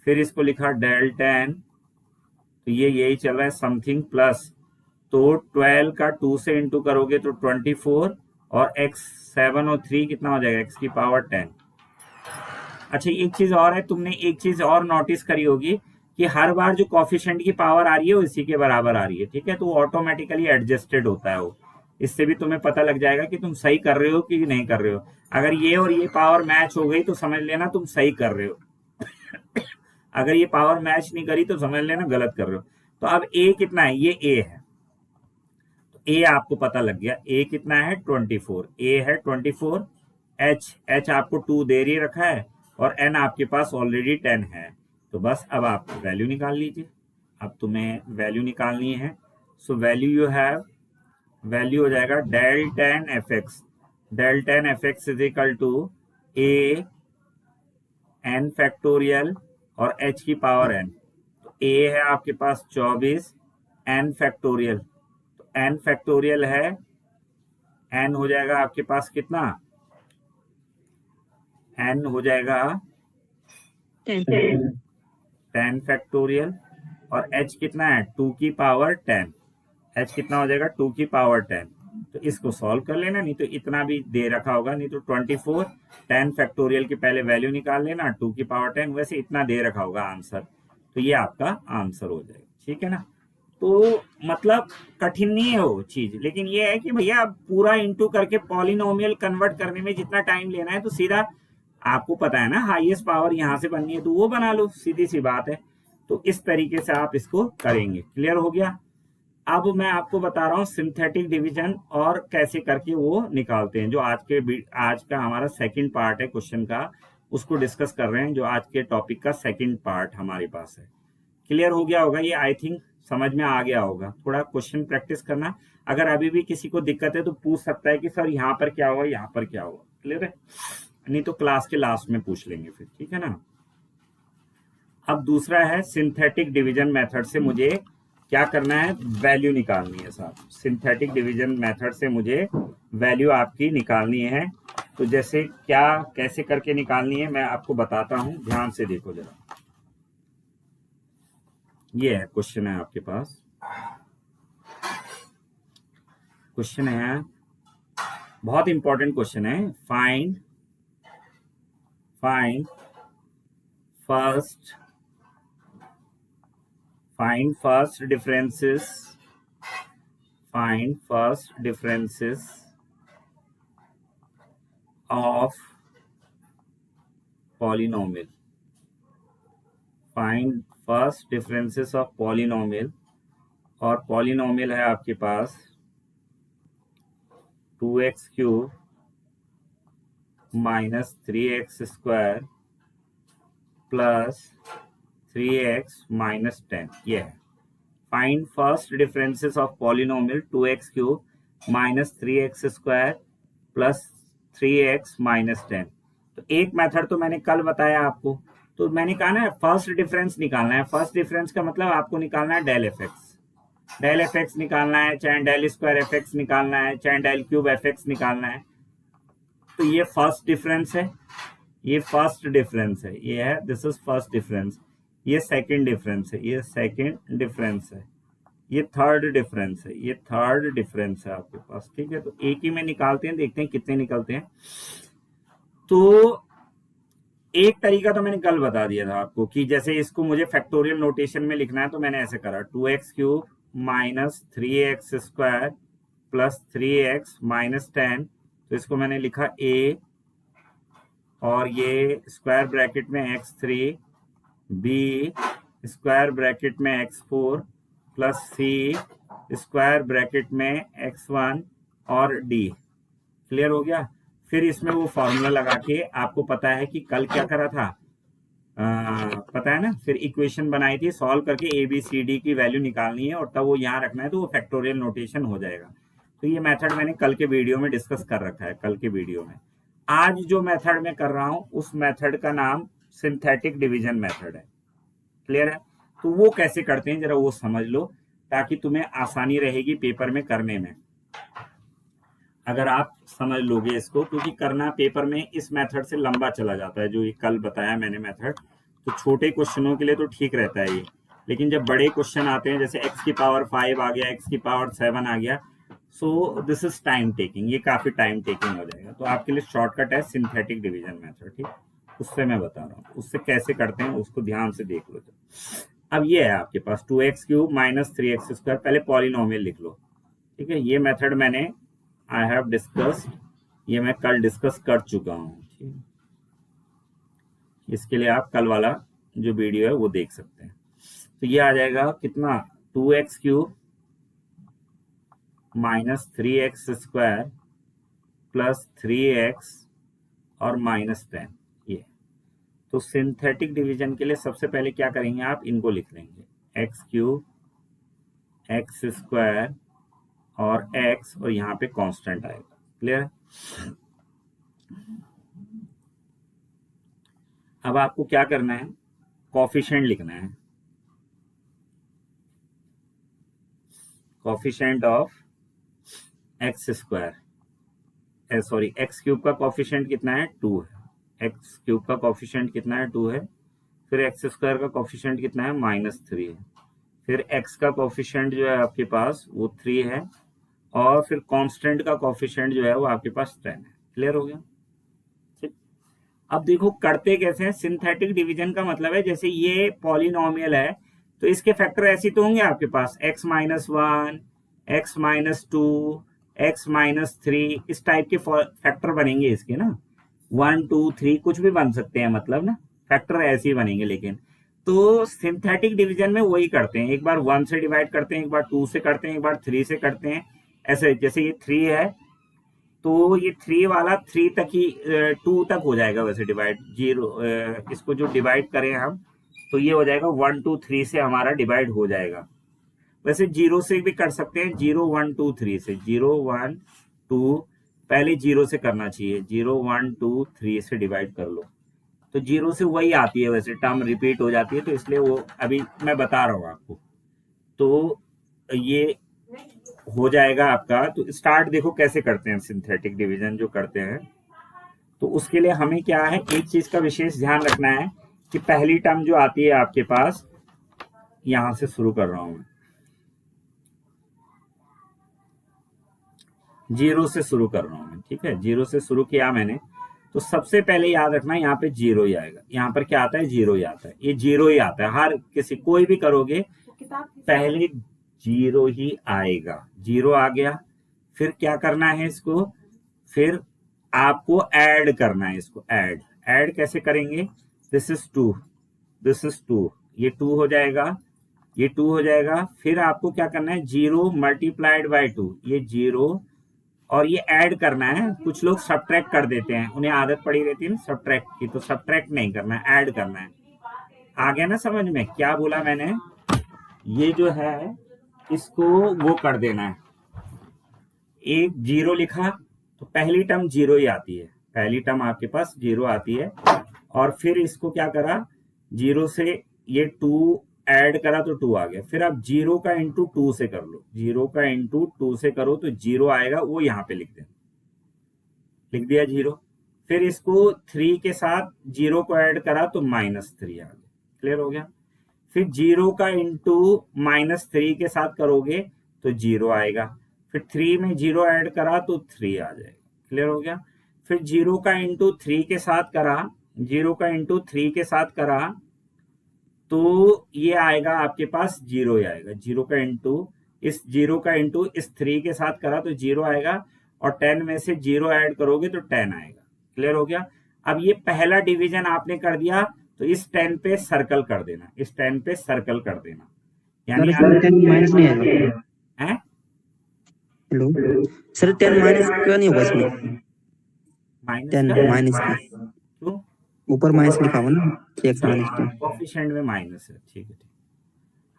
फिर इसको लिखा डेल टेन, तो ये यही चल रहा है समथिंग प्लस, तो 12 का 2 से इंटू करोगे तो 24 और x7 और 3 कितना हो जाएगा x⁻10। अच्छा एक चीज और है, तुमने एक चीज और नोटिस करी होगी कि हर बार जो कॉफिशिएंट की पावर आ रही है वो इसी के बराबर आ रही है, ठीक है, तो ऑटोमेटिकली एडजस्टेड होता है वो। इससे भी तुम्हें पता लग जाएगा कि तुम सही कर रहे हो कि नहीं कर रहे हो। अगर ये और ये पावर मैच हो गई तो समझ लेना तुम सही कर रहे हो, अगर ये पावर मैच नहीं करी तो समझ लेना गलत कर रहे हो। तो अब ए कितना है, ये ए है, ए आपको पता लग गया, ए कितना है 24, ए है 24, एच आपको 2 दे ही रखा है और एन आपके पास ऑलरेडी 10 है। तो बस अब आप वैल्यू निकाल लीजिए, अब तुम्हें वैल्यू निकालनी है। So value you have, value हो जाएगा del ten f x, del ten f x is equal to a n factorial और एच की पावर एन। तो ए है आपके पास 24, एन फैक्टोरियल, तो एन फैक्टोरियल है, एन हो जाएगा आपके पास कितना, एन हो जाएगा 10 फैक्टोरियल, और एच कितना है 2 की पावर 10, एच कितना हो जाएगा 2 की पावर 10। तो इसको सॉल्व कर लेना, नहीं तो इतना भी दे रखा होगा, नहीं तो 24 10 फैक्टोरियल की पहले वैल्यू निकाल लेना, 2 की पावर 10, वैसे इतना दे रखा होगा आंसर, तो ये आपका आंसर हो जाएगा, ठीक है ना। तो मतलब कठिन नहीं है वो चीज, लेकिन ये है कि भैया पूरा इंटू करके पॉलिनोमियल कन्वर्ट करने में जितना टाइम लेना है तो सीधा आपको पता है ना हाईएस्ट पावर यहां से बननी है तो वो बना लो, सीधी सी बात है। तो इस तरीके से आप इसको करेंगे, क्लियर हो गया। अब मैं आपको बता रहा हूँ सिंथेटिक डिवीजन और कैसे करके वो निकालते हैं, जो आज का हमारा सेकंड पार्ट है क्वेश्चन का, उसको डिस्कस कर रहे हैं, जो आज के टॉपिक का सेकंड पार्ट हमारे पास है। क्लियर हो गया होगा ये, आई थिंक समझ में आ गया होगा। थोड़ा क्वेश्चन प्रैक्टिस करना, अगर अभी भी किसी को दिक्कत है तो पूछ सकता है कि सर यहाँ पर क्या हुआ, यहाँ पर क्या हुआ, क्लियर है, नहीं तो क्लास के लास्ट में पूछ लेंगे फिर, ठीक है ना। अब दूसरा है सिंथेटिक डिवीजन मेथड से मुझे क्या करना है, वैल्यू निकालनी है साहब। सिंथेटिक डिवीजन मेथड से मुझे वैल्यू आपकी निकालनी है, तो जैसे क्या कैसे करके निकालनी है मैं आपको बताता हूं, ध्यान से देखो जरा। ये है क्वेश्चन है आपके पास, क्वेश्चन है बहुत इंपॉर्टेंट क्वेश्चन है, find first differences of polynomial, find first differences of polynomial, और polynomial है आपके पास 2x³ minus 3x² plus 3x minus 10, ये है। Find first differences of polynomial 2x³ minus 3x² plus 3x minus 10। तो एक मेथड तो मैंने कल बताया आपको, तो मैंने कहा ना फर्स्ट डिफरेंस निकालना है, फर्स्ट डिफरेंस का मतलब आपको निकालना है del f x, del f x निकालना है, चाहे डेल स्क्वायर एफ एक्स निकालना है, चाहे डेल क्यूब एफ एक्स निकालना है। तो ये फर्स्ट डिफरेंस है, ये फर्स्ट डिफरेंस है, ये है, दिस इज फर्स्ट डिफरेंस। ये सेकंड डिफरेंस है, ये सेकंड डिफरेंस है। ये थर्ड डिफरेंस है, ये थर्ड डिफरेंस है आपके पास। ठीक है, तो एक ही में निकालते हैं, देखते हैं कितने निकलते हैं। तो एक तरीका तो मैंने कल बता दिया था आपको कि जैसे इसको मुझे फैक्टोरियल नोटेशन में लिखना है तो मैंने ऐसे करा, 2x³ minus 3x square plus 3x minus 10। तो इसको मैंने लिखा a, और ये स्क्वायर ब्रैकेट में x3, b स्क्वायर ब्रैकेट में x4 plus c square bracket में x1 और d। क्लियर हो गया। फिर इसमें वो फॉर्मूला लगा के, आपको पता है कि कल क्या करा था, पता है ना, फिर इक्वेशन बनाई थी, सॉल्व करके ए बी सी डी की वैल्यू निकालनी है और तब वो यहाँ रखना है, तो वो फैक्टोरियल नोटेशन हो जाएगा। तो ये मेथड मैंने कल के वीडियो में डिस्कस कर रखा है, कल के वीडियो में। आज जो मेथड मैं कर रहा हूँ उस मेथड का नाम सिंथेटिक डिवीजन मेथड है। क्लियर है। तो वो कैसे करते हैं जरा वो समझ लो, ताकि तुम्हें आसानी रहेगी पेपर में करने में, अगर आप समझ लोगे इसको। क्योंकि करना पेपर में इस मेथड से लंबा चला जाता है, जो ये कल बताया मैंने मेथड। तो छोटे क्वेश्चनों के लिए तो ठीक रहता है ये, लेकिन जब बड़े क्वेश्चन आते हैं, जैसे x की पावर 5 आ गया, x की पावर 7 आ गया, सो दिस इज टाइम टेकिंग, ये काफी टाइम टेकिंग हो जाएगा। तो आपके लिए शॉर्टकट है सिंथेटिक डिवीजन मेथड। ठीक, उससे मैं बता रहा हूँ, उससे कैसे करते हैं उसको ध्यान से देख लो। तो अब ये है आपके पास 2x³ माइनस 3x स्क्वायर, पहले पॉलिनोमियल लिख लो। ठीक है, ये मेथड मैंने आई हैव डिस्कस्ड, ये मैं कल डिस्कस कर चुका हूँ। इसके लिए आप कल वाला जो वीडियो है वो देख सकते हैं। तो ये आ जाएगा कितना, 2x³ minus 3x square plus 3x और माइनस 10। ये तो सिंथेटिक डिवीजन के लिए सबसे पहले क्या करेंगे, आप इनको लिख लेंगे, x³ x स्क्वायर और x, और यहाँ पे कांस्टेंट आएगा। क्लियर। अब आपको क्या करना है, कोफिशिएंट लिखना है, coefficient of x square, sorry x³ का कोफिशिएंट कितना है, 2 है। x³ का कोफिशिएंट कितना है, 2 है। फिर x स्क्वायर का कोफिशिएंट कितना है, -3 है। फिर x का कोफिशिएंट जो है आपके पास वो 3 है, और फिर कांस्टेंट का कोफिशिएंट जो है वो आपके पास 10 है। क्लियर हो गया। ठीक, अब देखो करते कैसे हैं। सिंथेटिक डिवीजन का मतलब है, जैसे ये पॉलिनोमियल है तो इसके फैक्टर ऐसे तो होंगे आपके पास, x-1, x-2, x-3, इस टाइप के फैक्टर बनेंगे इसके ना, 1 2 3 कुछ भी बन सकते हैं, मतलब ना फैक्टर ऐसे ही बनेंगे। लेकिन तो सिंथेटिक डिवीजन में वही करते हैं, एक बार 1 से डिवाइड करते हैं, एक बार 2 से करते हैं, एक बार 3 से करते हैं, ऐसे। जैसे ये 3 है तो ये 3 वाला 3 तक ही 2 तक हो जाएगा वैसे डिवाइड, 0 इसको जो डिवाइड करें हम तो ये हो जाएगा 1 2 3 से हमारा डिवाइड हो जाएगा। वैसे 0 से भी कर सकते हैं, 0 1 2 3 से, 0 1 2, पहले 0 से करना चाहिए, 0 1 2 3 से डिवाइड कर लो। तो 0 से वही आती है, वैसे टर्म रिपीट हो जाती है, तो इसलिए वो अभी मैं बता रहा हूँ आपको। तो ये हो जाएगा आपका। तो स्टार्ट देखो कैसे करते हैं सिंथेटिक डिवीजन जो करते हैं। तो उसके लिए हमें क्या है, एक चीज का विशेष ध्यान रखना है कि पहली टर्म जो आती है आपके पास, यहां से शुरू कर रहा हूं मैं, 0 से शुरू कर रहा हूं मैं। ठीक है, 0 से शुरू किया मैंने, तो सबसे पहले याद रखना यहाँ पे 0 ही आएगा। यहाँ पर क्या आता है, 0 ही आता है, ये 0 ही आता है, हर किसी कोई भी करोगे पहले 0 ही आएगा। 0 आ गया, फिर क्या करना है इसको, फिर आपको ऐड करना है इसको, ऐड कैसे करेंगे, दिस इज 2, दिस इज 2, ये 2 हो जाएगा, ये 2 हो जाएगा। फिर आपको क्या करना है, 0 मल्टीप्लाइड बाय 2, ये 0, और ये ऐड करना है। कुछ लोग सब्ट्रैक्ट कर देते हैं, उन्हें आदत पड़ी रहती है ना सब्ट्रैक्ट की, तो सब्ट्रैक्ट नहीं करना है, ऐड करना है। आ गया ना समझ में क्या बोला मैंने, ये जो है इसको वो कर देना है। एक 0 लिखा तो पहली टर्म 0 ही आती है, पहली टर्म आपके पास 0 आती है। और फिर इसको क्या करा, 0 से ये 2 ऐड करा तो 2 आ गया। फिर आप 0 का इंटू 2 से कर लो, 0 का इंटू 2 से करो तो 0 आएगा, वो यहाँ पे लिख देना, लिख दिया 0। फिर इसको 3 के साथ 0 को ऐड करा तो -3 आ गया। क्लियर हो गया। फिर 0 का इंटू -3 के साथ करोगे तो 0 आएगा। फिर 3 में 0 ऐड करा तो 3 आ जाएगा। क्लियर हो गया। फिर 0 का इंटू 3 के साथ करा, 0 का इंटू 3 के साथ करा तो ये आएगा आपके पास 0 ही आएगा। 0 का इंटू इस 0 का इंटू इस 3 के साथ करा तो 0 आएगा, और 10 में से 0 ऐड करोगे तो 10 आएगा। क्लियर हो गया। अब ये पहला डिवीजन आपने कर दिया तो इस 10 पे सर्कल कर देना, इस 10 पे सर्कल कर देना, यानी सर 10 माइनस नहीं आएगा। हैं? हेलो सर, 10 माइनस क्यों नहीं होगा इसमें? माइनस 10 का माइनस का क्यों? ऊपर माइनस लिखा हुआ ना, x माइनस 10। कोफिशिएंट में माइनस है, ठीक है ठीक।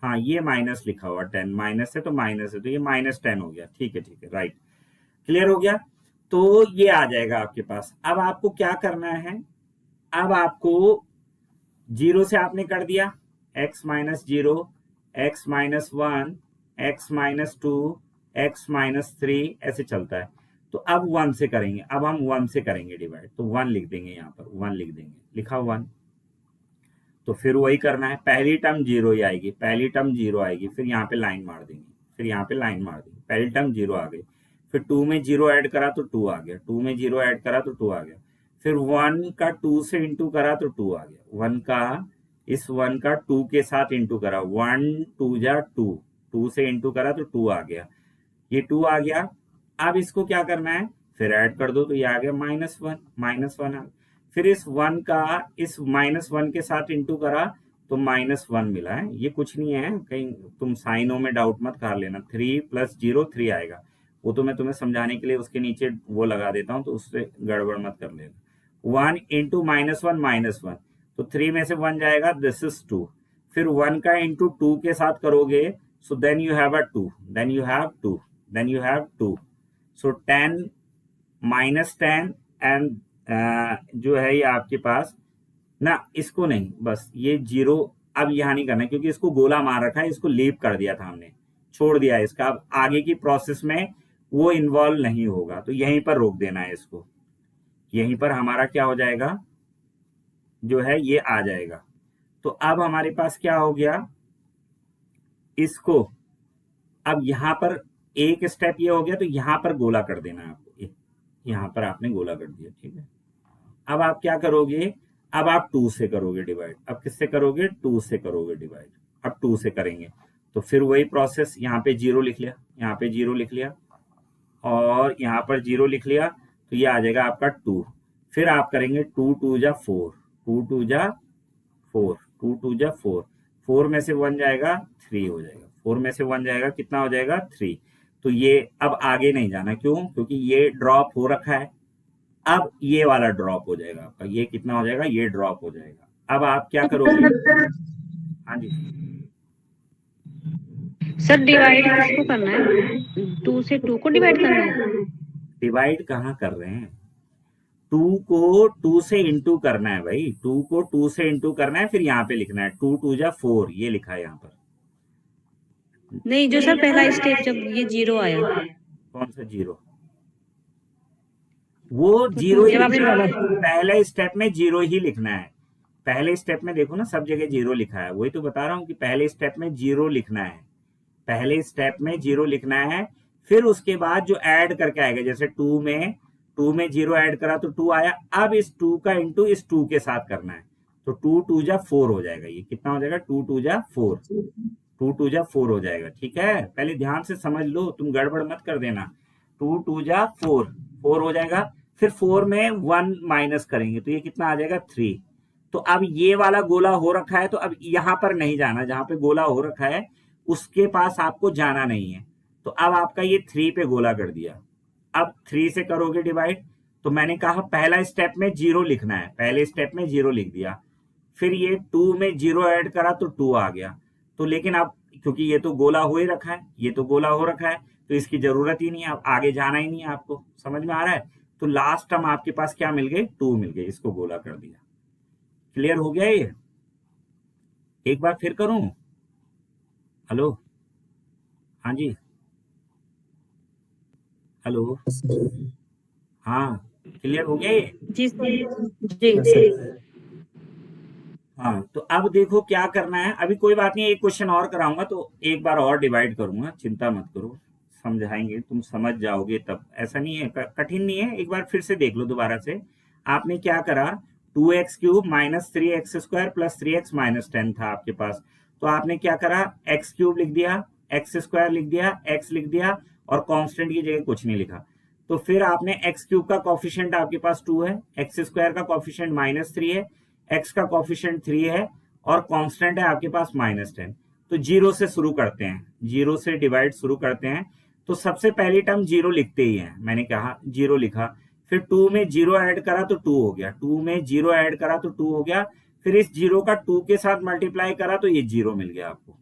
हाँ ये माइनस लिखा हुआ, 10 माइनस है तो माइनस है, तो ये -10 हो गया। ठीक है राइट। क्लियर हो गया। तो ये आ जाएगा आपके पास। अब आपको क्या करना है, अब आपको 0 से आपने कर दिया x minus 0, x minus 1, x minus 2, x minus 3, ऐसे चलता है। तो अब 1 से करेंगे, अब हम 1 से करेंगे डिवाइड, तो 1 लिख देंगे, यहाँ पर 1 लिख देंगे, लिखा 1। तो फिर वही करना है, पहली टर्म 0 ही आएगी, पहली टर्म 0 आएगी, फिर यहाँ पे लाइन मार देंगे, फिर यहाँ पे लाइन मार देंगे, पहली टर्म 0 आ गई। फिर 2 में 0 ऐड करा तो 2 आ गया, 2 में 0 ऐड करा तो 2 आ गया। फिर 1 का 2 से इंटू करा तो 2 आ गया, 1 का इस 1 का 2 के साथ इंटू करा, 1 2 जा 2, 2 से इंटू करा तो 2 आ गया, ये 2 आ गया। अब इसको क्या करना है, फिर ऐड कर दो तो ये आ गया -1, -1 आ गया। फिर इस 1 का इस -1 के साथ इंटू करा तो -1 मिला है। ये कुछ नहीं है, कहीं तुम साइनों में डाउट मत कर लेना। 3 + 0 3 आएगा, वो तो मैं तुम्हें समझाने के लिए उसके नीचे वो लगा देता हूँ, तो उससे गड़बड़ मत कर लेना। 1 इंटू -1 -1, तो 3 में से 1 जाएगा, दिस इज 2। फिर 1 का इंटू 2 के साथ करोगे, so then you have a 2, then you have 2, then you have 2। So 10 -10 and जो है ये आपके पास ना, इसको नहीं, बस ये 0 अब यहाँ नहीं करना, क्योंकि इसको गोला मार रखा है, इसको लीप कर दिया था हमने, छोड़ दिया इसका। अब आगे की प्रोसेस में वो इन्वॉल्व नहीं होगा, तो यहीं पर रोक देना है इसको। यहीं पर हमारा क्या हो जाएगा, जो है ये आ जाएगा। तो अब हमारे पास क्या हो गया, इसको अब यहाँ पर एक स्टेप ये हो गया, तो यहाँ पर गोला कर देना है आपको, यहाँ पर आपने गोला कर दिया, ठीक है। अब आप क्या करोगे, अब आप 2 से करोगे डिवाइड। अब किससे करोगे, 2 से करोगे डिवाइड। अब 2 से करेंगे तो फिर वही प्रोसेस, यहाँ पे 0 लिख लिया, यहाँ पे 0 लिख लिया, और यहाँ पर 0 लिख लिया, तो ये आ जाएगा आपका 2। फिर आप करेंगे 2 2 जा 4, 2 2 जा 4, 2 2 जा 4, 4 में से 1 जाएगा 3 हो जाएगा, 4 में से 1 जाएगा, कितना हो जाएगा 3। तो ये अब आगे नहीं जाना, क्यों, क्योंकि ये ड्रॉप हो रखा है। अब ये वाला ड्रॉप हो जाएगा आपका, ये कितना हो जाएगा, ये ड्रॉप हो जाएगा। अब आप क्या करोगे, हाँ जी सर डिवाइड किसको करना है, 2 से 2 को डिवाइड करना है? डिवाइड कहाँ कर रहे हैं, 2 को 2 से इंटू करना है भाई, 2 को 2 से इंटू करना है, फिर यहाँ पे लिखना है 2 2 जा 4, ये लिखा है यहाँ पर। नहीं, जो सर पहला स्टेप जब ये 0 आया, कौन सा 0, वो 0 ही जब आपने लिखना है, पहले स्टेप में 0 ही लिखना है। पहले स्टेप में देखो ना, सब जगह 0 लिखा है, वही तो बता रहा हूँ कि पहले स्टेप में 0 लिखना है, पहले स्टेप में 0 लिखना है। फिर उसके बाद जो ऐड करके आएगा, जैसे 2 में 0 ऐड करा तो 2 आया, अब इस 2 का इंटू इस 2 के साथ करना है, तो 2 2 जा 4 हो जाएगा, ये कितना हो जाएगा, 2 2 जा 4, 2 2 जा 4 हो जाएगा। ठीक है, पहले ध्यान से समझ लो, तुम गड़बड़ मत कर देना। 2 2 जा 4, 4 हो जाएगा। फिर 4 में 1 माइनस करेंगे तो ये कितना आ जाएगा, 3। तो अब ये वाला गोला हो रखा है, तो अब यहां पर नहीं जाना, जहां पे गोला हो रखा है उसके पास आपको जाना नहीं है। तो अब आपका ये 3 पे गोला कर दिया। अब 3 से करोगे डिवाइड, तो मैंने कहा पहला स्टेप में 0 लिखना है, पहले स्टेप में 0 लिख दिया। फिर ये 2 में 0 ऐड करा तो 2 आ गया। तो लेकिन अब क्योंकि ये तो गोला हो ही रखा है, ये तो गोला हो रखा है, तो इसकी जरूरत ही नहीं है, अब आगे जाना ही नहीं है आपको, समझ में आ रहा है। तो लास्ट टर्म आपके पास क्या मिल गई, 2 मिल गई, इसको गोला कर दिया। क्लियर हो गया ये, एक बार फिर करूं, हेलो, हाँ जी, हेलो, हाँ, क्लियर हो गया ये? जी सर। जी। हाँ, तो अब देखो क्या करना है। अभी कोई बात नहीं, एक क्वेश्चन और कराऊंगा तो एक बार और डिवाइड करूंगा, चिंता मत करो, समझाएंगे, तुम समझ जाओगे तब। ऐसा नहीं है, कठिन नहीं है, एक बार फिर से देख लो दोबारा से। आपने क्या करा, 2x³ minus 3x² plus 3x-10 था आपके पास। तो आपने क्या करा, x³ लिख दिया, x² लिख दिया, x लिख दिया, और कांस्टेंट की जगह कुछ नहीं लिखा। तो फिर आपने x³ का कॉफिशिएंट आपके पास 2 है, x² का कॉफिशिएंट -3 है, x का कॉफिशिएंट 3 है, और कांस्टेंट है आपके पास -10। तो जीरो से शुरू करते हैं, जीरो से डिवाइड शुरू करते हैं। तो सबसे पहली टर्म जीरो लिखते ही है, मैंने कहा जीरो लिखा। फिर 2 में जीरो ऐड करा तो 2 हो गया, 2 में जीरो ऐड करा तो 2 हो गया। फिर इस जीरो का 2 के साथ मल्टीप्लाई करा तो ये जीरो मिल गया आपको।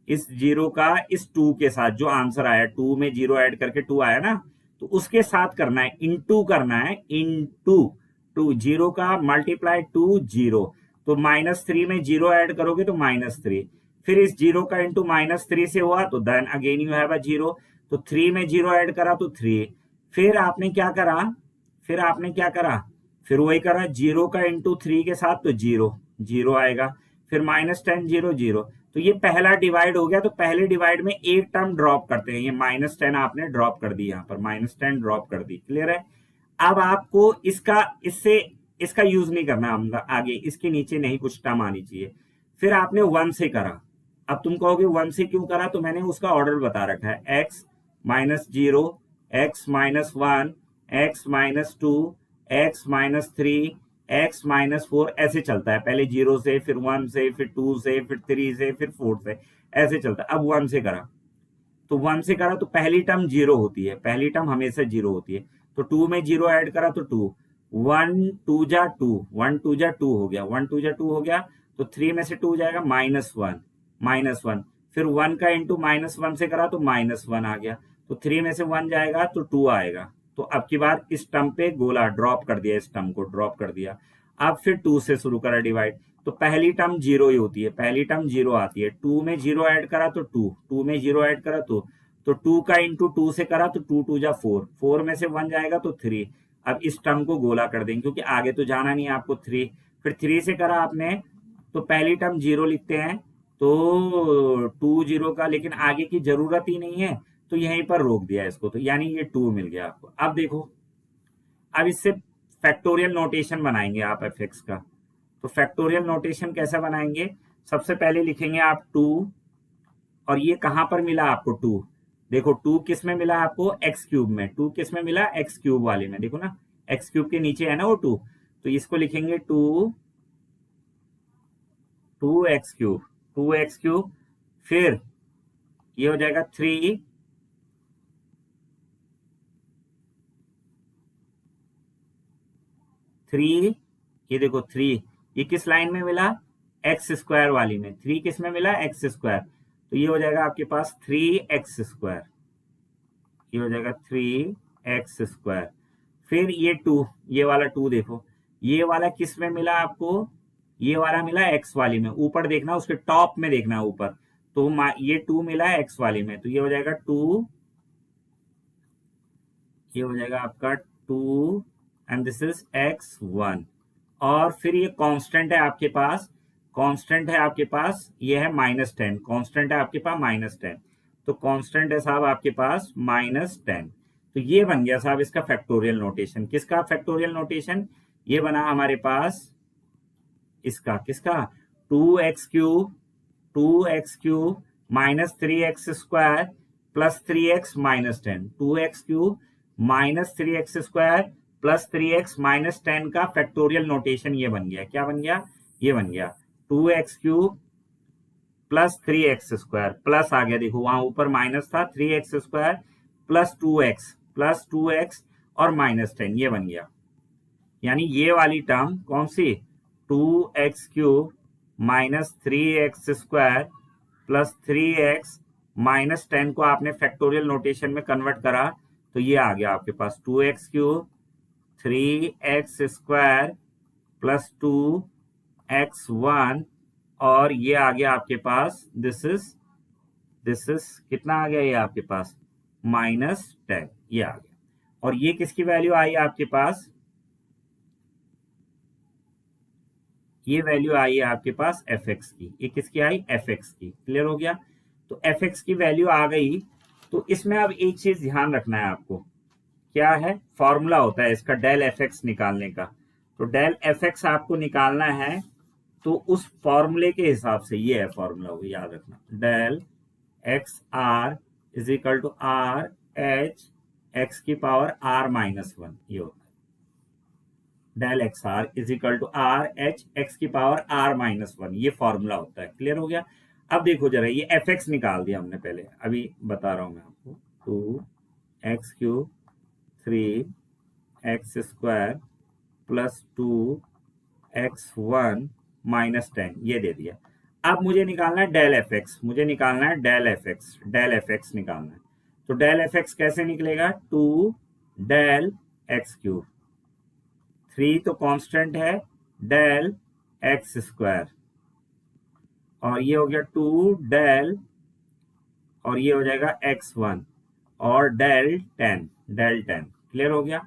इस जीरो का इस 2 के साथ जो आंसर आया, 2 में जीरो ऐड करके 2 आया ना, तो उसके साथ करना है, इनटू करना है, इनटू 2, जीरो का मल्टीप्लाई 2 जीरो। तो -3 में जीरो ऐड करोगे तो -3। फिर इस जीरो का इंटू -3 से हुआ तो then again you have a zero. तो 3 में जीरो ऐड करा तो 3। फिर आपने क्या करा, फिर आपने क्या करा, फिर वही करा, जीरो का इंटू 3 के साथ तो जीरो, जीरो आएगा। फिर -10 जीरो जीरो। तो ये पहला डिवाइड हो गया। तो पहले डिवाइड में एक टर्म ड्रॉप करते हैं, ये -10 आपने ड्रॉप कर दी, यहां पर -10 ड्रॉप कर दी, क्लियर है? अब आपको इसका इससे इसका यूज नहीं करना, हम आगे इसके नीचे नहीं कुछ टर्म आनी चाहिए। फिर आपने 1 से करा। अब तुम कहोगे 1 से क्यों करा, तो मैंने उसका ऑर्डर बता रखा है, x-0, x-1, x-2, x-3, x-4, ऐसे चलता है, पहले 0 से, फिर 1 से, फिर 2 से, फिर 3 से, फिर 4 से, ऐसे चलता है। अब 1 से करा, तो 1 से करा तो पहली टर्म जीरो होती है, पहली टर्म हमेशा जीरो होती है। तो 2 में जीरो ऐड करा तो 2, 1 2 जा 2, 1 2 जा 2 हो गया, 1 2 जा 2 हो गया। तो 3 में से 2 जाएगा -1, -1। फिर 1 का इंटू -1 से करा तो -1 आ गया। तो 3 में से 1 जाएगा तो 2 आएगा। तो अब की बार इस टर्म पे गोला ड्रॉप कर दिया, इस टर्म को ड्रॉप कर दिया। अब फिर 2 से शुरू करा डिवाइड। तो पहली टर्म जीरो ही होती है, पहली टर्म जीरो आती है। 2 में जीरो ऐड करा तो 2, 2 में जीरो ऐड करा तो 2 का इंटू 2 से करा तो 2 2 जा 4, 4 में से 1 जाएगा तो 3। अब इस टर्म को गोला कर देंगे क्योंकि आगे तो जाना नहीं है आपको, 3। फिर 3 से करा आपने, तो पहली टर्म जीरो लिखते हैं, तो 2 जीरो का, लेकिन आगे की जरूरत ही नहीं है, तो यहीं पर रोक दिया इसको, तो यानी ये 2 मिल गया आपको। अब देखो, अब इससे फैक्टोरियल नोटेशन बनाएंगे आप एफ का। तो फैक्टोरियल नोटेशन कैसा बनाएंगे, सबसे पहले लिखेंगे आप 2, और ये कहां पर मिला आपको 2, देखो 2 किस में मिला आपको, x³ में। 2 किस में मिला, x³ वाले में, देखो ना, x³ के नीचे है ना वो 2। तो इसको लिखेंगे 2x³, 2x³। फिर ये हो जाएगा 3, 3, ये देखो 3, ये किस लाइन में मिला, x² वाली में। 3 किस में मिला, x²। तो ये हो जाएगा आपके पास 3x², ये हो जाएगा 3x²। फिर ये 2, ये वाला 2 देखो, ये वाला किस में मिला आपको, ये वाला मिला x वाली में, ऊपर देखना, उसके टॉप में देखना ऊपर। तो ये 2 मिला है x वाली में, तो ये हो जाएगा 2, ये हो जाएगा आपका 2, एंड दिस इज x1। और फिर ये कांस्टेंट है आपके पास, कांस्टेंट है आपके पास, ये है -10, कांस्टेंट है आपके पास -10। तो कांस्टेंट है साहब आपके पास -10। तो ये बन गया साहब इसका फैक्टोरियल नोटेशन। किसका फैक्टोरियल नोटेशन, ये बना हमारे पास इसका, किसका, 2x³ 2x³ -3x² plus 3x-10, 2x³ -3x² plus 3x-10 का फैक्टोरियल नोटेशन ये बन गया। क्या बन गया, ये बन गया 2x³ प्लस 3x² प्लस आ गया, देखो वहां ऊपर माइनस था, 3x² प्लस 2x और -10, ये बन गया। यानी ये वाली टर्म कौन सी, 2x³ -3x² प्लस 3x-10 को आपने फैक्टोरियल नोटेशन में कन्वर्ट करा, तो ये आ गया आपके पास 2x³ 3x² प्लस 2x1, और ये आ गया आपके पास, दिस इज दिस इज कितना आ गया ये आपके पास -10 ये आ गया। और ये किसकी वैल्यू आई आपके पास, ये वैल्यू आई है आपके पास fx की, ये किसकी आई fx की। क्लियर हो गया। तो fx की वैल्यू आ गई। तो इसमें अब एक चीज ध्यान रखना है आपको, क्या है, फॉर्मूला होता है इसका डेल fx निकालने का। तो डेल fx आपको निकालना है, तो उस फॉर्मूले के हिसाब से ये है फॉर्मूला, वो याद रखना, del x r is equal to r h x की पावर r-1 ये होता है। Del x r is equal to r h x की पावर r-1 ये फॉर्मूला होता है। क्लियर हो गया। अब देखो जरा, ये एफ एक्स निकाल दिया हमने पहले, अभी बता रहा हूं मैं आपको। 2x³ 3x² प्लस 2x1 -10 ये दे दिया। अब मुझे निकालना है डेल एफ एक्स, मुझे निकालना है del f x, del f x निकालना है। तो डेल एफ एक्स कैसे निकलेगा, 2 डेल x³ 3 तो कांस्टेंट है, डेल x², और ये हो गया 2 डेल, और ये हो जाएगा x1 और डेल 10। क्लियर हो गया।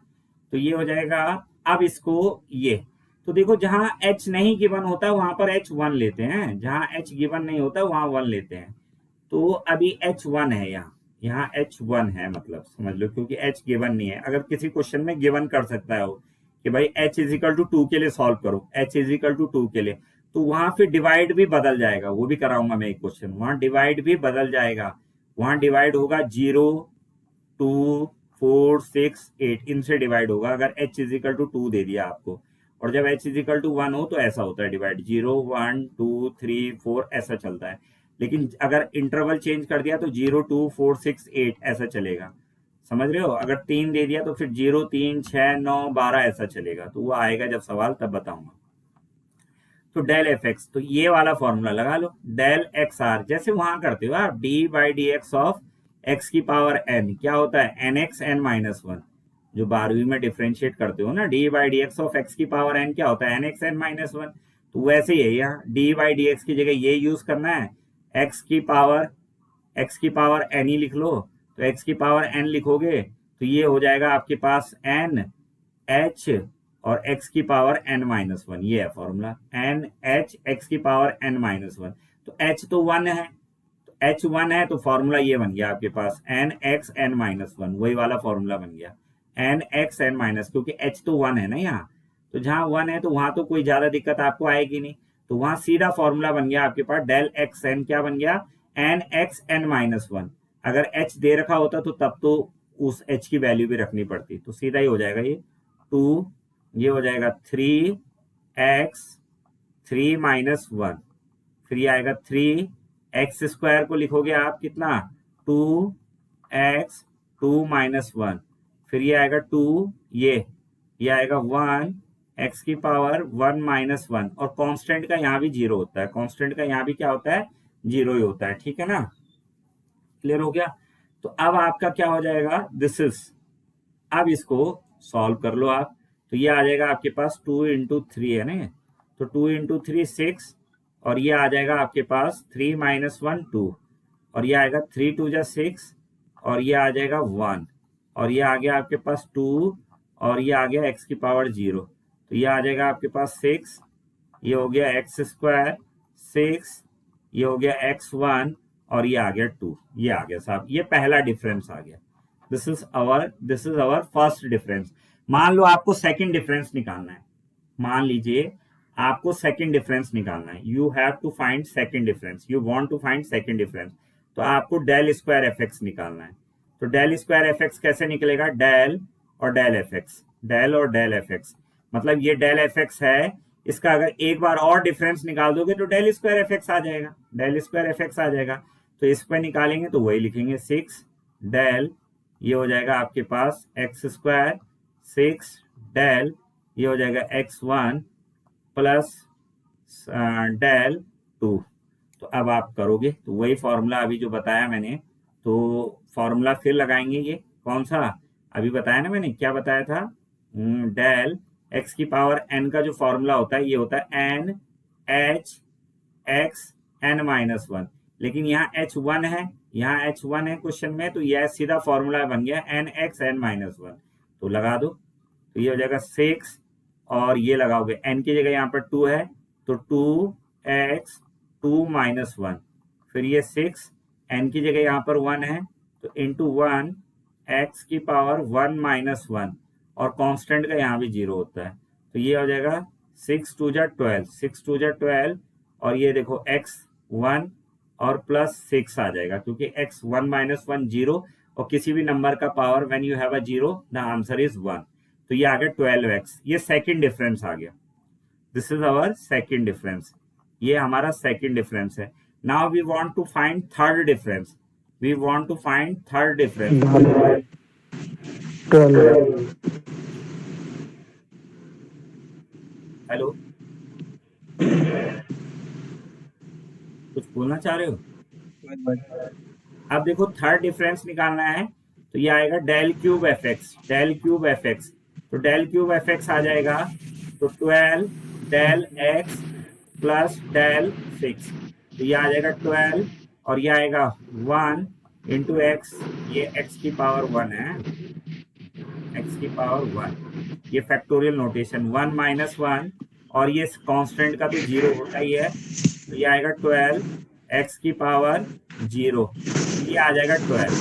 तो ये हो जाएगा। अब इसको ये, तो देखो जहां h नहीं गिवन होता वहां पर h1 लेते हैं, जहां h गिवन नहीं होता वहां 1 लेते हैं। तो अभी h1 है, यहाँ h1 है, मतलब समझ लो, क्योंकि h गिवन नहीं है। अगर किसी क्वेश्चन में गिवन कर सकता है वो कि भाई h = 2 के लिए सॉल्व करो, h = 2 के लिए, तो वहां फिर डिवाइड भी बदल जाएगा, वो भी कराऊंगा मैं एक क्वेश्चन, वहां डिवाइड भी बदल जाएगा। वहां डिवाइड होगा 0 2 4 6 8 इनसे डिवाइड होगा, अगर h = 2 दे दिया आपको। और जब h = 1 हो तो ऐसा होता है डिवाइड, 0 1 2 3 4 ऐसा चलता है। लेकिन अगर इंटरवल चेंज कर दिया तो 0 2 4 6 8 ऐसा चलेगा, समझ रहे हो। अगर 3 दे दिया तो फिर 0 3 6 9 12 ऐसा चलेगा। तो वो आएगा जब सवाल, तब बताऊंगा। तो डेल एफ एक्स, तो ये वाला फॉर्मूला लगा लो, डेल एक्स आर, जैसे वहां करते हो आप, d/dx ऑफ x की पावर n क्या होता है, nx n-1, जो 12वीं में डिफ्रेंशिएट करते हो ना, d/dx ऑफ x की पावर n क्या होता है, nx n-1। तो वैसे ही है यहाँ, d/dx की जगह ये यूज करना है, x की पावर n ही लिख लो। तो x की पावर n लिखोगे तो ये हो जाएगा आपके पास n h और x की पावर n-1, ये है फॉर्मूला, n h x की पावर n-1। तो h तो 1 है, तो h 1 है, तो फॉर्मूला ये बन गया आपके पास n x n-1, वही वाला फॉर्मूला बन गया n x n-, क्योंकि h तो 1 है ना यहाँ। तो जहां 1 है तो वहां तो कोई ज्यादा दिक्कत आपको आएगी नहीं, तो वहां सीधा फॉर्मूला बन गया आपके पास डेल एक्स एन, क्या बन गया, n x n-1। अगर h दे रखा होता तो तब तो उस h की वैल्यू भी रखनी पड़ती, तो सीधा ही हो जाएगा ये 2, ये हो जाएगा 3x 3 -1, फिर ये आएगा 3x² को लिखोगे आप कितना, 2x 2 -1, फिर ये आएगा 2, ये आएगा 1 x की पावर 1 -1, और कांस्टेंट का यहाँ भी 0 होता है, कांस्टेंट का यहाँ भी क्या होता है, 0 ही होता है। ठीक है ना, क्लियर हो गया। तो अब आपका क्या हो जाएगा, दिस इज, अब इसको सॉल्व कर लो आप। तो ये आ जाएगा आपके पास 2 × 3 है ना, तो 2 × 3 6, और ये आ जाएगा आपके पास 3 -1 2, और ये आएगा 3 2 जा 6, और ये आ जाएगा 1, और ये आ गया आपके पास 2, और ये आ गया x की पावर 0, तो ये आ जाएगा आपके पास 6, ये हो गया x² 6, ये हो गया x1, और ये आ गया 2, ये आ गया साहब, ये पहला डिफरेंस आ गया। This is our first difference. मान लो आपको सेकंड डिफरेंस निकालना है, मान लीजिए आपको सेकंड डिफरेंस निकालना है, you have to find second difference, you want to find second difference. तो आपको डेल स्क्वायर एफ एक्स निकालना है। तो डेल स्क्वायर एफ एक्स कैसे निकलेगा, डेल और डेल एफ एक्स, डेल और डेल एफ एक्स, मतलब ये डेल एफ एक्स है, इसका अगर एक बार और डिफरेंस निकाल दोगे तो डेल स्क्वायर एफ एक्स आ जाएगा, डेल स्क्वायर एफ एक्स आ जाएगा। तो इस पर निकालेंगे तो वही लिखेंगे 6 डेल, ये हो जाएगा आपके पास x² 6 डेल, ये हो जाएगा x1 प्लस डेल 2। तो अब आप करोगे तो वही फॉर्मूला अभी जो बताया मैंने, तो फॉर्मूला फिर लगाएंगे, ये कौन सा अभी बताया ना मैंने, क्या बताया था, डेल x की पावर n का जो फॉर्मूला होता है ये होता है n h x n-1, लेकिन यहाँ h 1 है यहाँ h1 है क्वेश्चन में, तो यह सीधा फॉर्मूला बन गया nx n-1, तो लगा दो, तो ये हो जाएगा 6, और ये लगाओगे n की जगह यहाँ पर 2 है तो 2x 2-1, फिर ये 6, n की जगह यहाँ पर 1 है तो इंटू 1 x की पावर 1-1, और कांस्टेंट का यहाँ भी 0 होता है, तो ये हो जाएगा 6 2 जा 12, 6 2 जा 12, और ये देखो x 1 और प्लस 6 आ जाएगा, क्योंकि x 1-1 0, और किसी भी नंबर का power when you have a 0 the answer is 1, तो ये आ गया 12x, ये सेकंड डिफरेंस आ गया, this is our second difference, ये हमारा सेकंड डिफरेंस है। Now we want to find third difference, we want to find third difference. 12 hello, कुछ बोलना चाह रहे हो? अब देखो थर्ड डिफरेंस निकालना है, तो ये आएगा del cube f x, del cube f x, तो डेल क्यूब एफ एक्स आ जाएगा, तो 12 डेल एक्स प्लस डेल 6, तो ये आ जाएगा 12, और ये आएगा 1 इंटू एक्स, ये एक्स की पावर 1 है, एक्स की पावर 1, ये फैक्टोरियल नोटेशन 1-1, और ये कांस्टेंट का तो 0 होता ही है, तो ये आएगा 12 एक्स की पावर 0, ये आ जाएगा 12।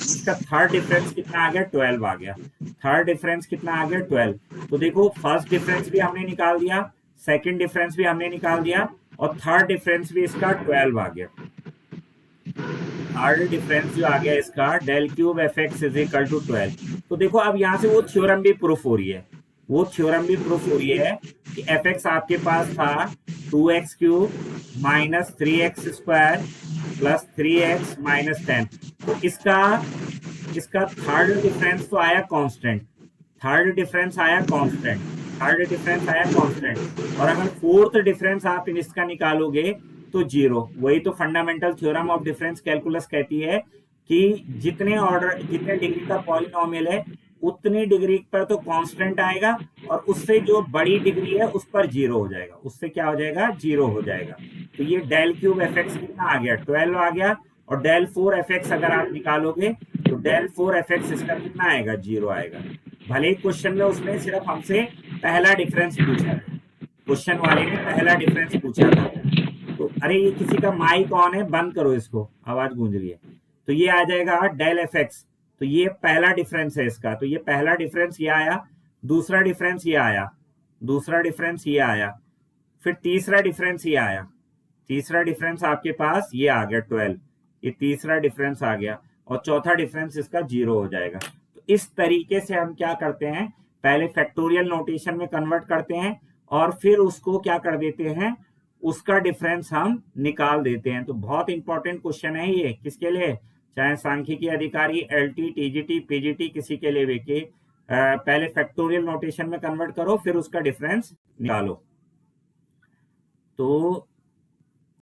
इसका थर्ड डिफरेंस कितना आ गया? 12 आ गया। थर्ड डिफरेंस कितना आ गया? 12। तो देखो फर्स्ट डिफरेंस भी हमने निकाल दिया, सेकंड डिफरेंस भी हमने निकाल दिया, और थर्ड डिफरेंस भी इसका 12 आ गया। थर्ड डिफरेंस जो आ गया इसका del cube f x is equal to 12। तो देखो अब यहाँ से वो थ्योरम भी प्रूफ हो रही है, वो थ्योरम भी प्रूफ हो रही है कि एफ एक्स आपके पास था 2x cube minus 3x square plus 3x minus 10। तो इसका थर्ड डिफरेंस तो आया कांस्टेंट, थर्ड डिफरेंस आया कांस्टेंट, थर्ड डिफरेंस आया कांस्टेंट, और अगर फोर्थ डिफरेंस आप इसका निकालोगे तो 0। वही तो fundamental theorem of difference calculus कहती है कि जितने डिग्री का पॉलिनोमियल है उतनी डिग्री पर तो कांस्टेंट आएगा, और उससे जो बड़ी डिग्री है उस पर 0 हो जाएगा, उससे क्या हो जाएगा? 0 हो जाएगा। तो ये डेल क्यूब एफ एक्स कितना आ गया? 12 आ गया, और डेल 4 एफ एक्स अगर आप निकालोगे तो डेल 4 एफ एक्स इसका कितना आएगा? 0 आएगा। भले ही क्वेश्चन में उसने सिर्फ हमसे पहला डिफरेंस पूछा था, क्वेश्चन वाले ने पहला डिफरेंस पूछा था, तो अरे ये किसी का माइक ऑन है, बंद करो इसको, आवाज गूंज रही है। तो ये आ जाएगा डेल एफ एक्स, तो ये पहला डिफरेंस है इसका, तो ये पहला डिफरेंस ये आया, दूसरा डिफरेंस ये आया, दूसरा डिफरेंस ये आया, फिर तीसरा डिफरेंस ये आया, तीसरा डिफरेंस आपके पास ये आ गया 12, ये तीसरा डिफरेंस आ गया, और चौथा डिफरेंस इसका 0 हो जाएगा। तो इस तरीके से हम क्या करते हैं, पहले फैक्टोरियल नोटेशन में कन्वर्ट करते हैं, और फिर उसको क्या कर देते हैं, उसका डिफरेंस हम निकाल देते हैं। तो बहुत इंपॉर्टेंट क्वेश्चन है ये, किसके लिए? चाहे सांख्यिकी अधिकारी, एलटी, टीजीटी, पीजीटी, किसी के लिए भी, कि पहले फैक्टोरियल नोटेशन में कन्वर्ट करो फिर उसका डिफरेंस निकालो। तो